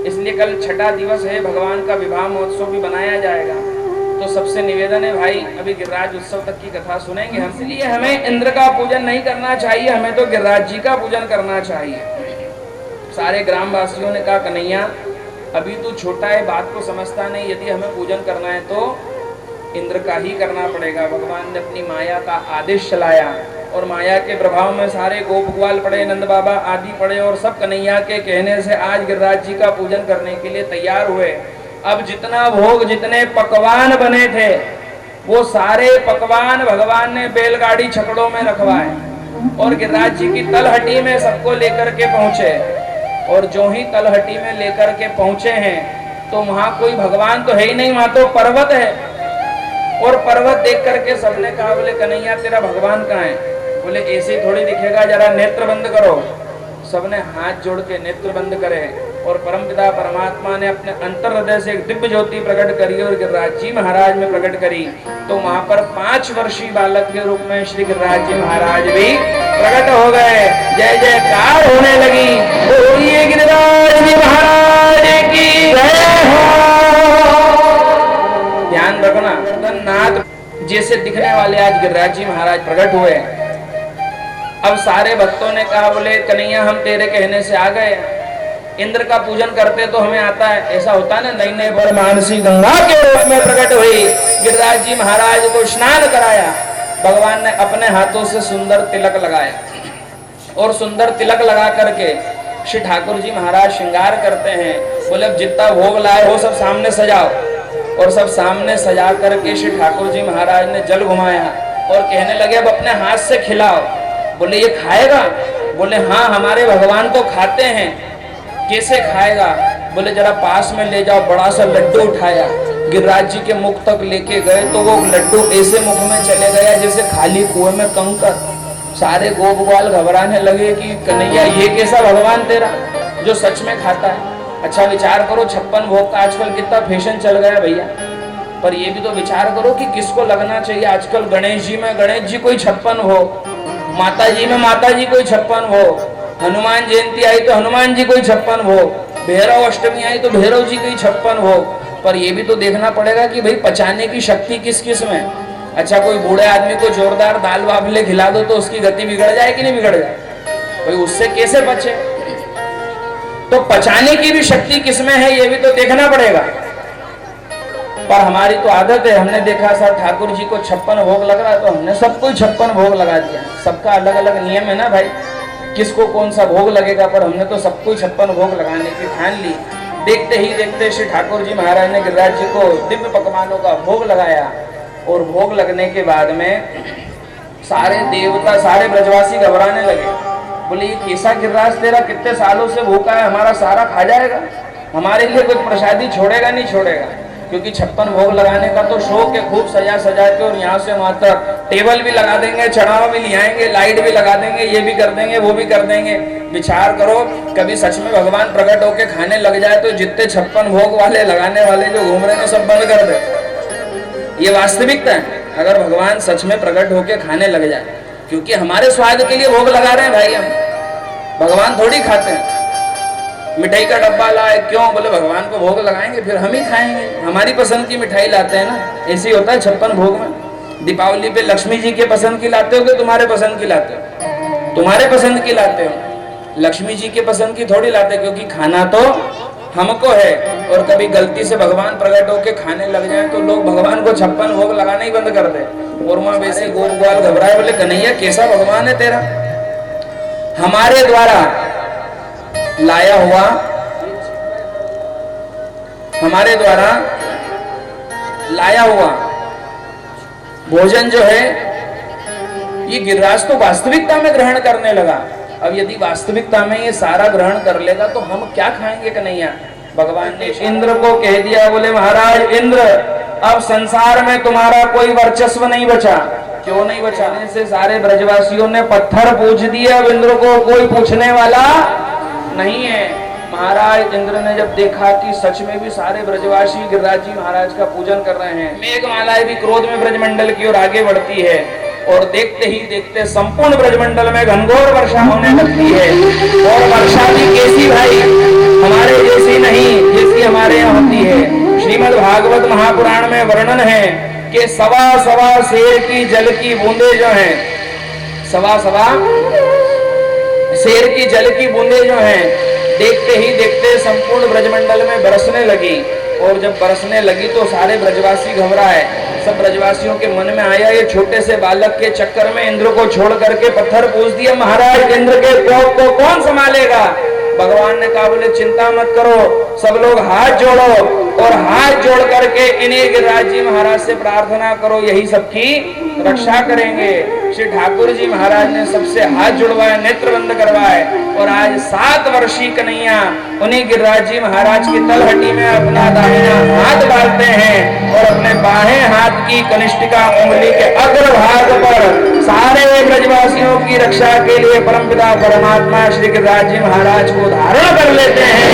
इसलिए कल 6ठा दिवस है, भगवान का विवाह महोत्सव भी बनाया जाएगा। तो सबसे निवेदन है भाई, अभी गिरिराज उत्सव तक की कथा सुनेंगे हम। इसलिए हमें इंद्र का पूजन नहीं करना चाहिए, हमें तो गिरिराज जी का पूजन करना चाहिए। सारे ग्रामवासियों ने कहा कन्हैया अभी तू छोटा है, बात को समझता नहीं, यदि हमें पूजन करना है तो इंद्र का ही करना पड़ेगा। भगवान ने अपनी माया का आदेश चलाया और माया के प्रभाव में सारे गोप ग्वाल पड़े, नंद बाबा आदि पड़े और सब कन्हैया के कहने से आज गिरिराज जी का पूजन करने के लिए तैयार हुए। अब जितना भोग, जितने पकवान बने थे वो सारे पकवान भगवान ने बैलगाड़ी छकड़ों में रखवाए और गिरिराज जी की तलहटी में सबको लेकर के पहुंचे। और जो ही तलहटी में लेकर के पहुंचे हैं तो वहां कोई भगवान तो है ही नहीं, वहां तो पर्वत है। और पर्वत देख करके सबने कहा बोले कन्हैया तेरा भगवान कहाँ है? बोले ऐसे थोड़ी दिखेगा, जरा नेत्र बंद करो। सबने हाथ जोड़ के नेत्र बंद करे और परमपिता परमात्मा ने अपने अंतर हृदय से एक दिव्य ज्योति प्रकट करी और गिरिराज जी महाराज में प्रकट करी। तो वहां पर 5 वर्षीय बालक के रूप में श्री गिरिराज जी महाराज भी प्रकट हो गए। जय जयकार होने लगी। बोलिए गिरिराज जी महाराज की जय हो। ध्यान रखना, नाथ जैसे दिखने वाले आज गिरिराज जी महाराज प्रकट हुए। अब सारे भक्तों ने कहा बोले कन्हैया हम तेरे कहने से आ गए, इंद्र का पूजन करते तो हमें आता है, ऐसा होता है ना। नई नई पर मानसी गंगा के रूप में प्रकट हुई, गिरिराज जी महाराज को स्नान कराया। भगवान ने अपने हाथों से सुंदर तिलक लगाया और सुंदर तिलक लगा करके श्री ठाकुर जी महाराज श्रृंगार करते हैं। बोले अब जितना भोग लाए हो सब सामने सजाओ। और सब सामने सजा करके श्री ठाकुर जी महाराज ने जल घुमाया और कहने लगे अब अपने हाथ से खिलाओ। बोले ये खाएगा? बोले हाँ हमारे भगवान तो खाते हैं। कैसे खाएगा? बोले जरा पास में ले जाओ। बड़ा सा लड्डू उठाया, गिरिराज जी के मुख तक लेके गए तो वो लड्डू ऐसे मुख में चले गया जैसे खाली कुएं में कंकर। सारे गोप ग्वाल घबराने लगे कि कन्हैया ये कैसा भगवान तेरा जो सच में खाता है। अच्छा विचार करो, 56 भोग का आजकल कितना फैशन चल गया भैया। पर ये भी तो विचार करो कि किसको लगना चाहिए। आजकल गणेश जी में गणेश जी कोई 56 हो, माता जी में माता जी कोई 56 हो, हनुमान जयंती आई तो हनुमान जी कोई 56 हो, भैरव अष्टमी आई तो भैरव जी कोई 56 हो। पर ये भी तो देखना पड़ेगा कि भाई पचाने की शक्ति किस किस में। अच्छा कोई बूढ़े आदमी को जोरदार दाल बाफले खिला दो तो उसकी गति बिगड़ जाए कि नहीं बिगड़ जाए? भाई उससे कैसे बचे? तो पचाने की भी शक्ति किसमें है ये भी तो देखना पड़ेगा। पर हमारी तो आदत है, हमने देखा सर ठाकुर जी को 56 भोग लग रहा है तो हमने सबको 56 भोग लगा दिया। सबका अलग अलग नियम है ना भाई, किसको कौन सा भोग लगेगा। पर हमने तो सबको 56 भोग लगाने की ठान ली। देखते ही देखते श्री ठाकुर जी महाराज ने गिरिराज जी को दिव्य पकवानों का भोग लगाया। और भोग लगने के बाद में सारे देवता, सारे ब्रजवासी घबराने लगे। बोले ये कैसा गिरिराज तेरा, कितने सालों से भूखा है, हमारा सारा खा जाएगा, हमारे लिए कुछ प्रसादी छोड़ेगा नहीं छोड़ेगा। क्योंकि 56 भोग लगाने का तो शौक है, खूब सजा सजा के और यहाँ से वहां तक टेबल भी लगा देंगे, चढ़ावा भी ले आएंगे, लाइट भी लगा देंगे, ये भी कर देंगे वो भी कर देंगे। विचार करो कभी सच में भगवान प्रकट होके खाने लग जाए तो जितने 56 भोग वाले लगाने वाले जो घूम रहे हैं सब बंद कर दे। ये वास्तविकता है, अगर भगवान सच में प्रकट होके खाने लग जाए। क्योंकि हमारे स्वाद के लिए भोग लगा रहे हैं भाई, हम भगवान थोड़ी खाते हैं। मिठाई का डब्बा लाए क्यों? बोले भगवान को भोग लगाएंगे फिर हम ही खाएंगे, हमारी पसंद की मिठाई लाते हैं ना। ऐसे ही होता है 56 भोग में। दीपावली पे लक्ष्मी जी के पसंद की लाते हो कि तुम्हारे पसंद की लाते हो? तुम्हारे पसंद की लाते हो, लक्ष्मी जी के पसंद की थोड़ी लाते। क्योंकि खाना तो हमको है। और कभी गलती से भगवान प्रकट होके खाने लग जाए तो लोग भगवान को 56 भोग लगाना ही बंद कर दे। और वहां वैसे गोप ग्वाल घबराए, बोले कन्हैया कैसा भगवान है तेरा, हमारे द्वारा लाया हुआ, हमारे द्वारा लाया हुआ भोजन जो है ये गिरिराज तो वास्तविकता में ग्रहण करने लगा। अब यदि वास्तविकता में ये सारा ग्रहण कर लेगा तो हम क्या खाएंगे कन्हैया? भगवान ने इंद्र को कह दिया, बोले महाराज इंद्र अब संसार में तुम्हारा कोई वर्चस्व नहीं बचा। क्यों नहीं बचाने से सारे ब्रजवासियों ने पत्थर पूछ दिए, अब इंद्र को कोई पूछने वाला नहीं है। महाराज इंद्र ने जब देखा कि सच में भी सारे ब्रजवासी गिरिराज जी महाराज का पूजन कर रहे हैं, मेघमालाएं भी क्रोध में ब्रजमंडल की ओर आगे बढ़ती है और देखते ही देखते संपूर्ण ब्रजमंडल में घनघोर वर्षा होने लगती है। और वर्षा भी कैसी भाई, हमारे जैसी नहीं, जैसी हमारे यहाँ होती है। श्रीमद् भागवत महापुराण में वर्णन है कि सवा सवा शेर की जल की बूंदे जो हैं, सवा सवा शेर की जल की बूंदे जो हैं देखते ही देखते संपूर्ण ब्रजमंडल में बरसने लगी। और जब बरसने लगी तो सारे ब्रजवासी घबराए। सब ब्रजवासियों के मन में आया, ये छोटे से बालक के चक्कर में इंद्र को छोड़ करके पत्थर पूछ दिया, महाराज इंद्र के कोप को कौन संभालेगा। भगवान ने कहा, बोले चिंता मत करो, सब लोग हाथ जोड़ो और हाथ जोड़ करके इन्हीं गिरिराज जी महाराज से प्रार्थना करो, यही सबकी रक्षा करेंगे। श्री ठाकुर जी महाराज ने सबसे हाथ जुड़वाए, नेत्र बंद करवाए और आज 7 वर्षीय कन्हैया उन्हीं गिरिराज जी महाराज की तलहटी में अपना दाहिना हाथ डालते हैं और अपने बाएं हाथ की कनिष्ठिका उंगली के अग्रभाग पर सारे ब्रजवासियों की रक्षा के लिए परमपिता परमात्मा श्री गिरिराज जी महाराज को धारण कर लेते हैं।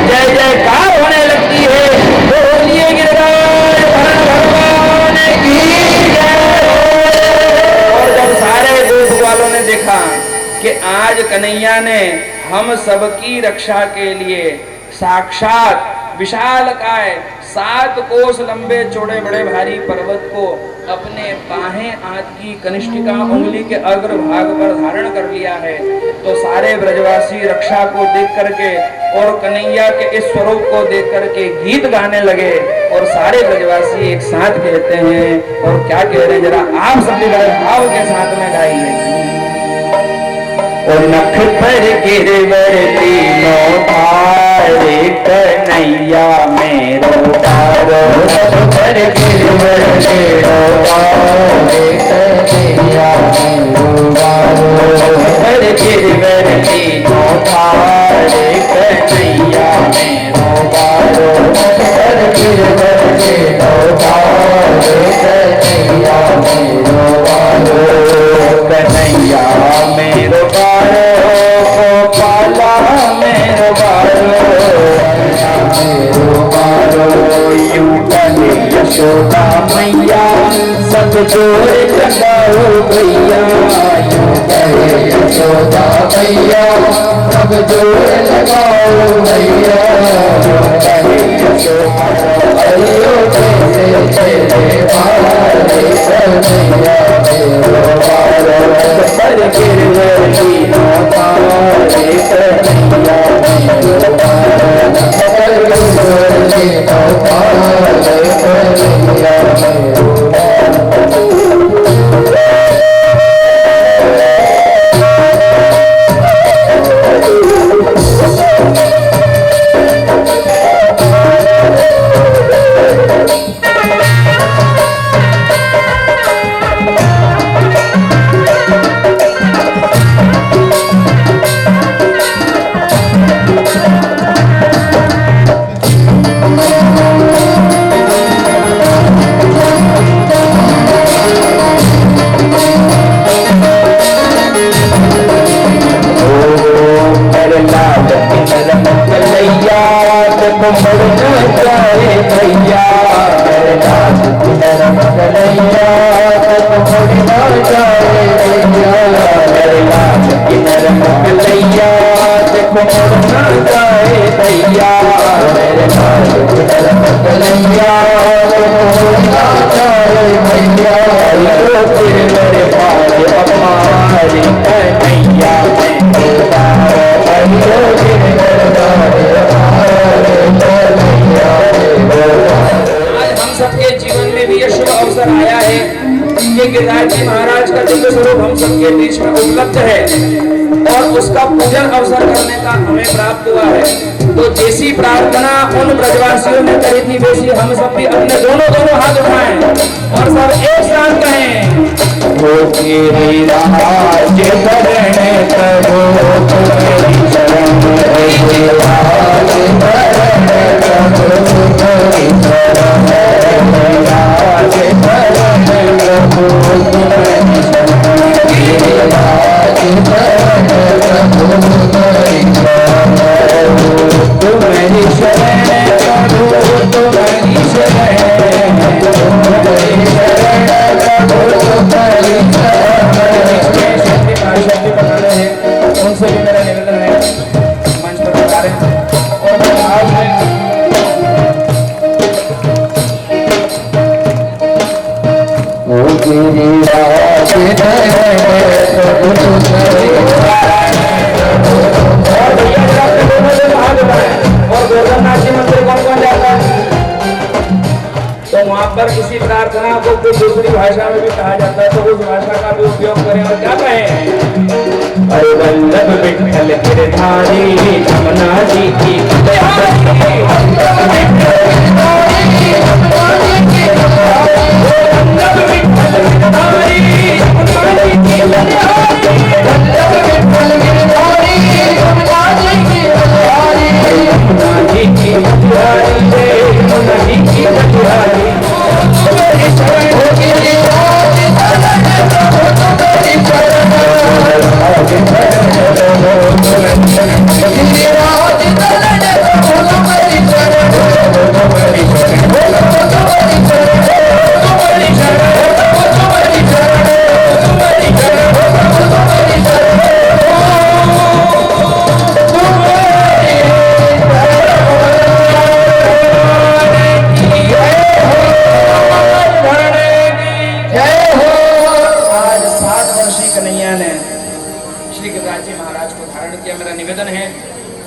जय जयकार होने लगती है, बोलिए गिरिराज भगवान की जय। और जब सारे देश वालों ने देखा कि आज कन्हैया ने हम सबकी रक्षा के लिए साक्षात विशालकाय 7 कोस लंबे चौड़े बड़े भारी पर्वत को अपने बाहें हाथ की कनिष्ठिका उंगली के अग्रभाग पर धारण कर लिया है, तो सारे ब्रजवासी रक्षा को देख करके और कन्हैया के इस स्वरूप को देख करके गीत गाने लगे। और सारे ब्रजवासी एक साथ कहते हैं, और क्या कह रहे हैं जरा आप सभी बड़े भाव के साथ में गाइए। और नख पर गिरवर तीनों तारे कन्हैया मेरो तारो, नख पर गिरवर तीनों तारे कन्हैया मेरो तारो, नख पर गिरवर तीनों तारे कन्हैया मेरो तारो, नख पर गिरवर तीनों तारे कन्हैया मेरो तारो, कन्हैया मेरो गोपाला मेरो बारो, यूं कहे यशोदा मैया सब जोर लगाओ भैया, यूं कहे यशोदा मैया सब जोर लगाओ भैया, यूं कहे यशोदा अयो कैसे तेरे बारे कन्हैया मेरो बारो, पर गिरवर तीनों तारे कन्हैया मेरो बारो, पर गिरवर तीनों तारे कन्हैया मेरो बारो। गिरिराज जी महाराज का दिव्य स्वरूप हम सबके बीच में उपलब्ध है और उसका पूजन अवसर करने का हमें प्राप्त हुआ है। तो जैसी प्रार्थना उन ब्रजवासियों ने करी थी वैसी हम सब भी अपने दोनों हाथ उठाएं और सब एक साथ कहें, वो गिरिराज भरणे करो तुम्हारी शरण, गिरिराज भरणे करो तुम्हारी शरण, गिरिराज भरणे करो तुम्हारी शरण, गिरिराज भरणे करो तुम्हारी शरण, तुम्हारी शरण करो तुम्हारी शरण, तुम्हारी शरण करो तुम्हारी शरण। शक्ति पकड़ रहे हैं उनसे विठल गिरधारी यमुना जी की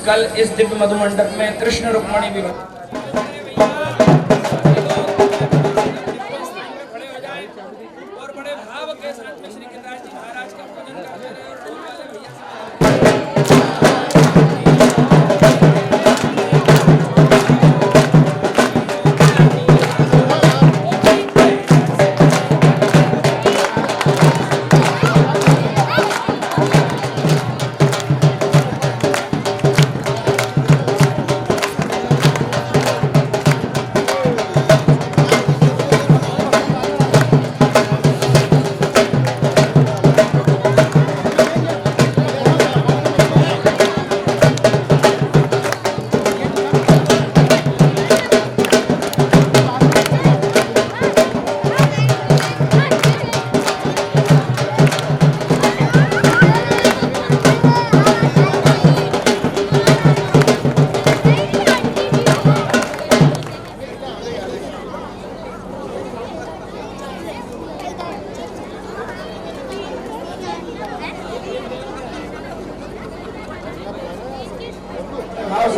कल इस दिव्य मधु मंडप में कृष्ण रुक्मणी विवाह और बड़े भाव के साथ में श्री गिरिराज जी महाराज का पूजन करते रहे और ढोल वाले भैया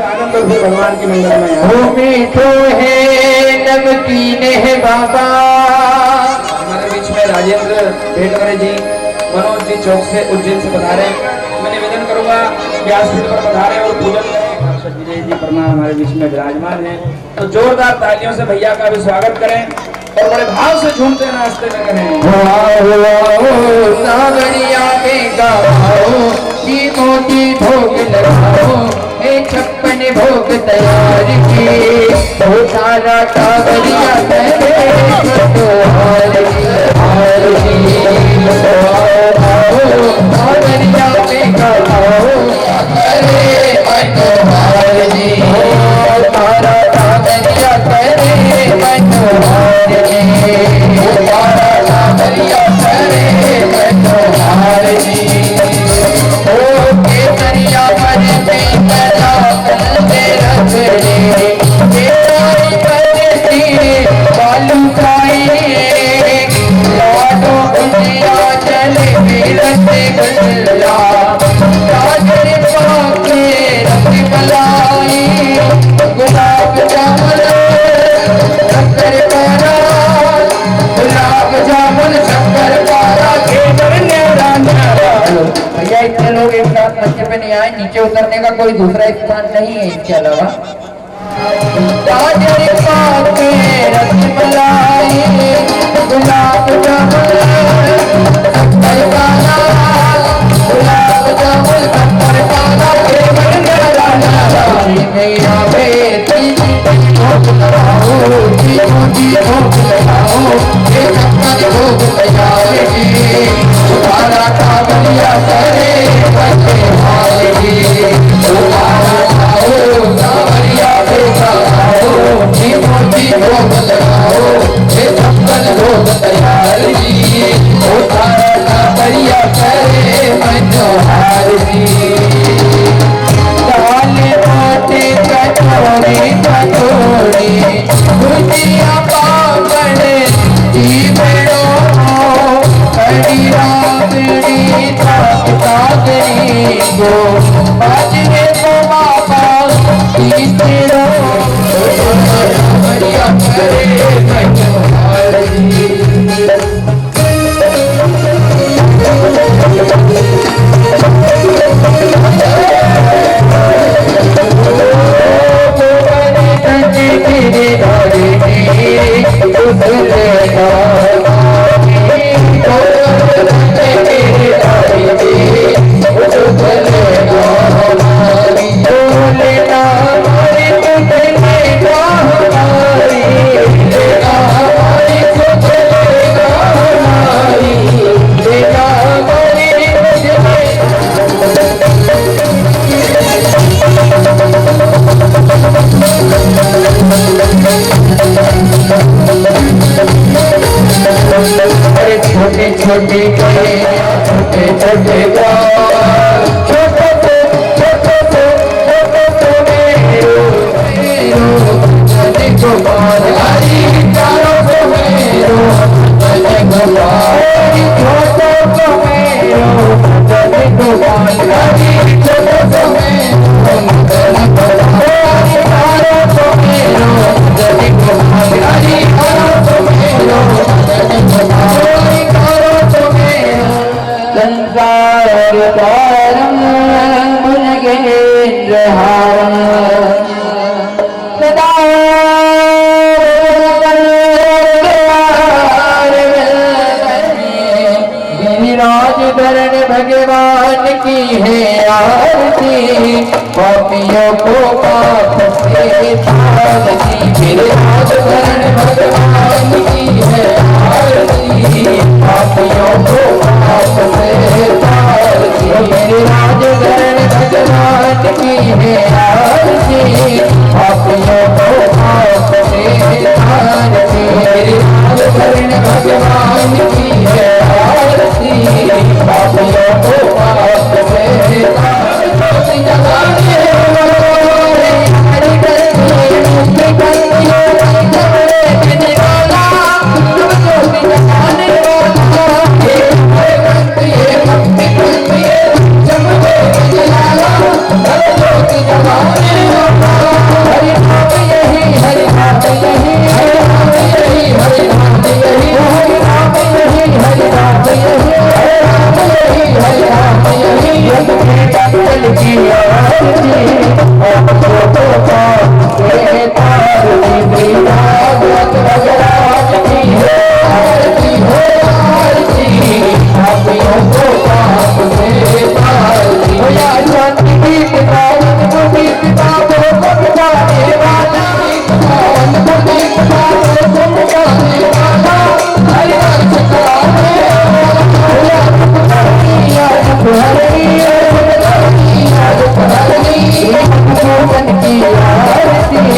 आनंद भगवान की मंगल में हो मीठो है नमकीन है बाबा। हमारे बीच में राजेंद्र भेटवरे जी मनोज जी चौक से उज्जैन से पधारे। मैं निवेदन करूंगा व्यासपीठ पर पधारे और पूजन करें। विजय जी परमार हमारे बीच में विराजमान है, तो जोरदार तालियों से भैया का भी स्वागत करें और बड़े भाव से झूमते नाचते में करें सावरिया में गाओ जी मोती भोग लगाओ हे छप्पन भोग तैयार की तो सारा कावरिया करे तो हार जी सावरिया में गाओ अरे मनोहार जी सारा कावरिया करे मनोहार जी सारा कावरिया करे मनोहार जी ओ केसरिया पर बेतला पे रख ले केसरी पत्ती बालू खाई लाडो गुजिया चले रते गुल्ला राजर पाके रत कलाई गुलाब जामुन शक्कर पारा गुलाब जामुन शक्कर पारा के भैया इतने लोग एक साथ मंच पे नहीं आए, नीचे उतरने का कोई दूसरा स्थान नहीं है इसके अलावा। गाजर पाके रसमलाई गुलाब जामुन शक्कर पारा गुलाब जामुन शक्कर पारा के मेरा बेटी भोग लगाओ जी भोग लगाओ ये शक्कर भोग तैयार की तुम्हारा कावलिया करे बच्चे हाल की तुम्हारा खाओ कावलिया बेटा खाओ जी भोग लगाओ ये शक्कर भोग तैयार की तुम्हारा कावलिया करे बच्चे हाल की दाले मोटे कटोरे कटोरे भुजिया पापड़ जीवड़ो कड़ी राबड़ी ताकरी गो बाजरे को बाबा तीसरो बढ़िया करे मनोहार जी Oh सिरहार सदा गिरिराज धरण भगवान की है आरती पापियों को पाप से तारती गिरिराज धरण भगवान की है आरती पापियों को पाप से तारती गिरिराज धरण भगवान की है आरती पापियों को पाप से तारती गिरिराज धरण भगवान की है आरती पापियों को पाप से तारती जगाने वाले हरि करके मुक्ति करके जगने निराला सब ज्योति जगाने वाला ये भक्ति करके जगने निराला सब ज्योति जगाने वाला हरि नाम यही हरि नाम यही हरि नाम यही हरि नाम यही हरि नाम यही हरि नाम यही हरि नाम यही हरि नाम यही जग में चल की आरती आपको तो के तारती भागवत भगवान की है आरती हो आरती पापियों को पाप से तारती हो या शांति गीत गावन बुद्धि किताबों को मिटाने वाला गावन बुद्धि किताबों को मिटाने वाला हरि हरि सकाने वाला भगवान की आरती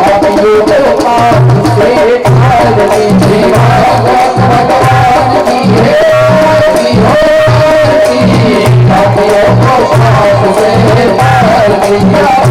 पापियों को पाप से तारती भागवत भगवान की है आरती हो आरती पापियों को पाप से तारती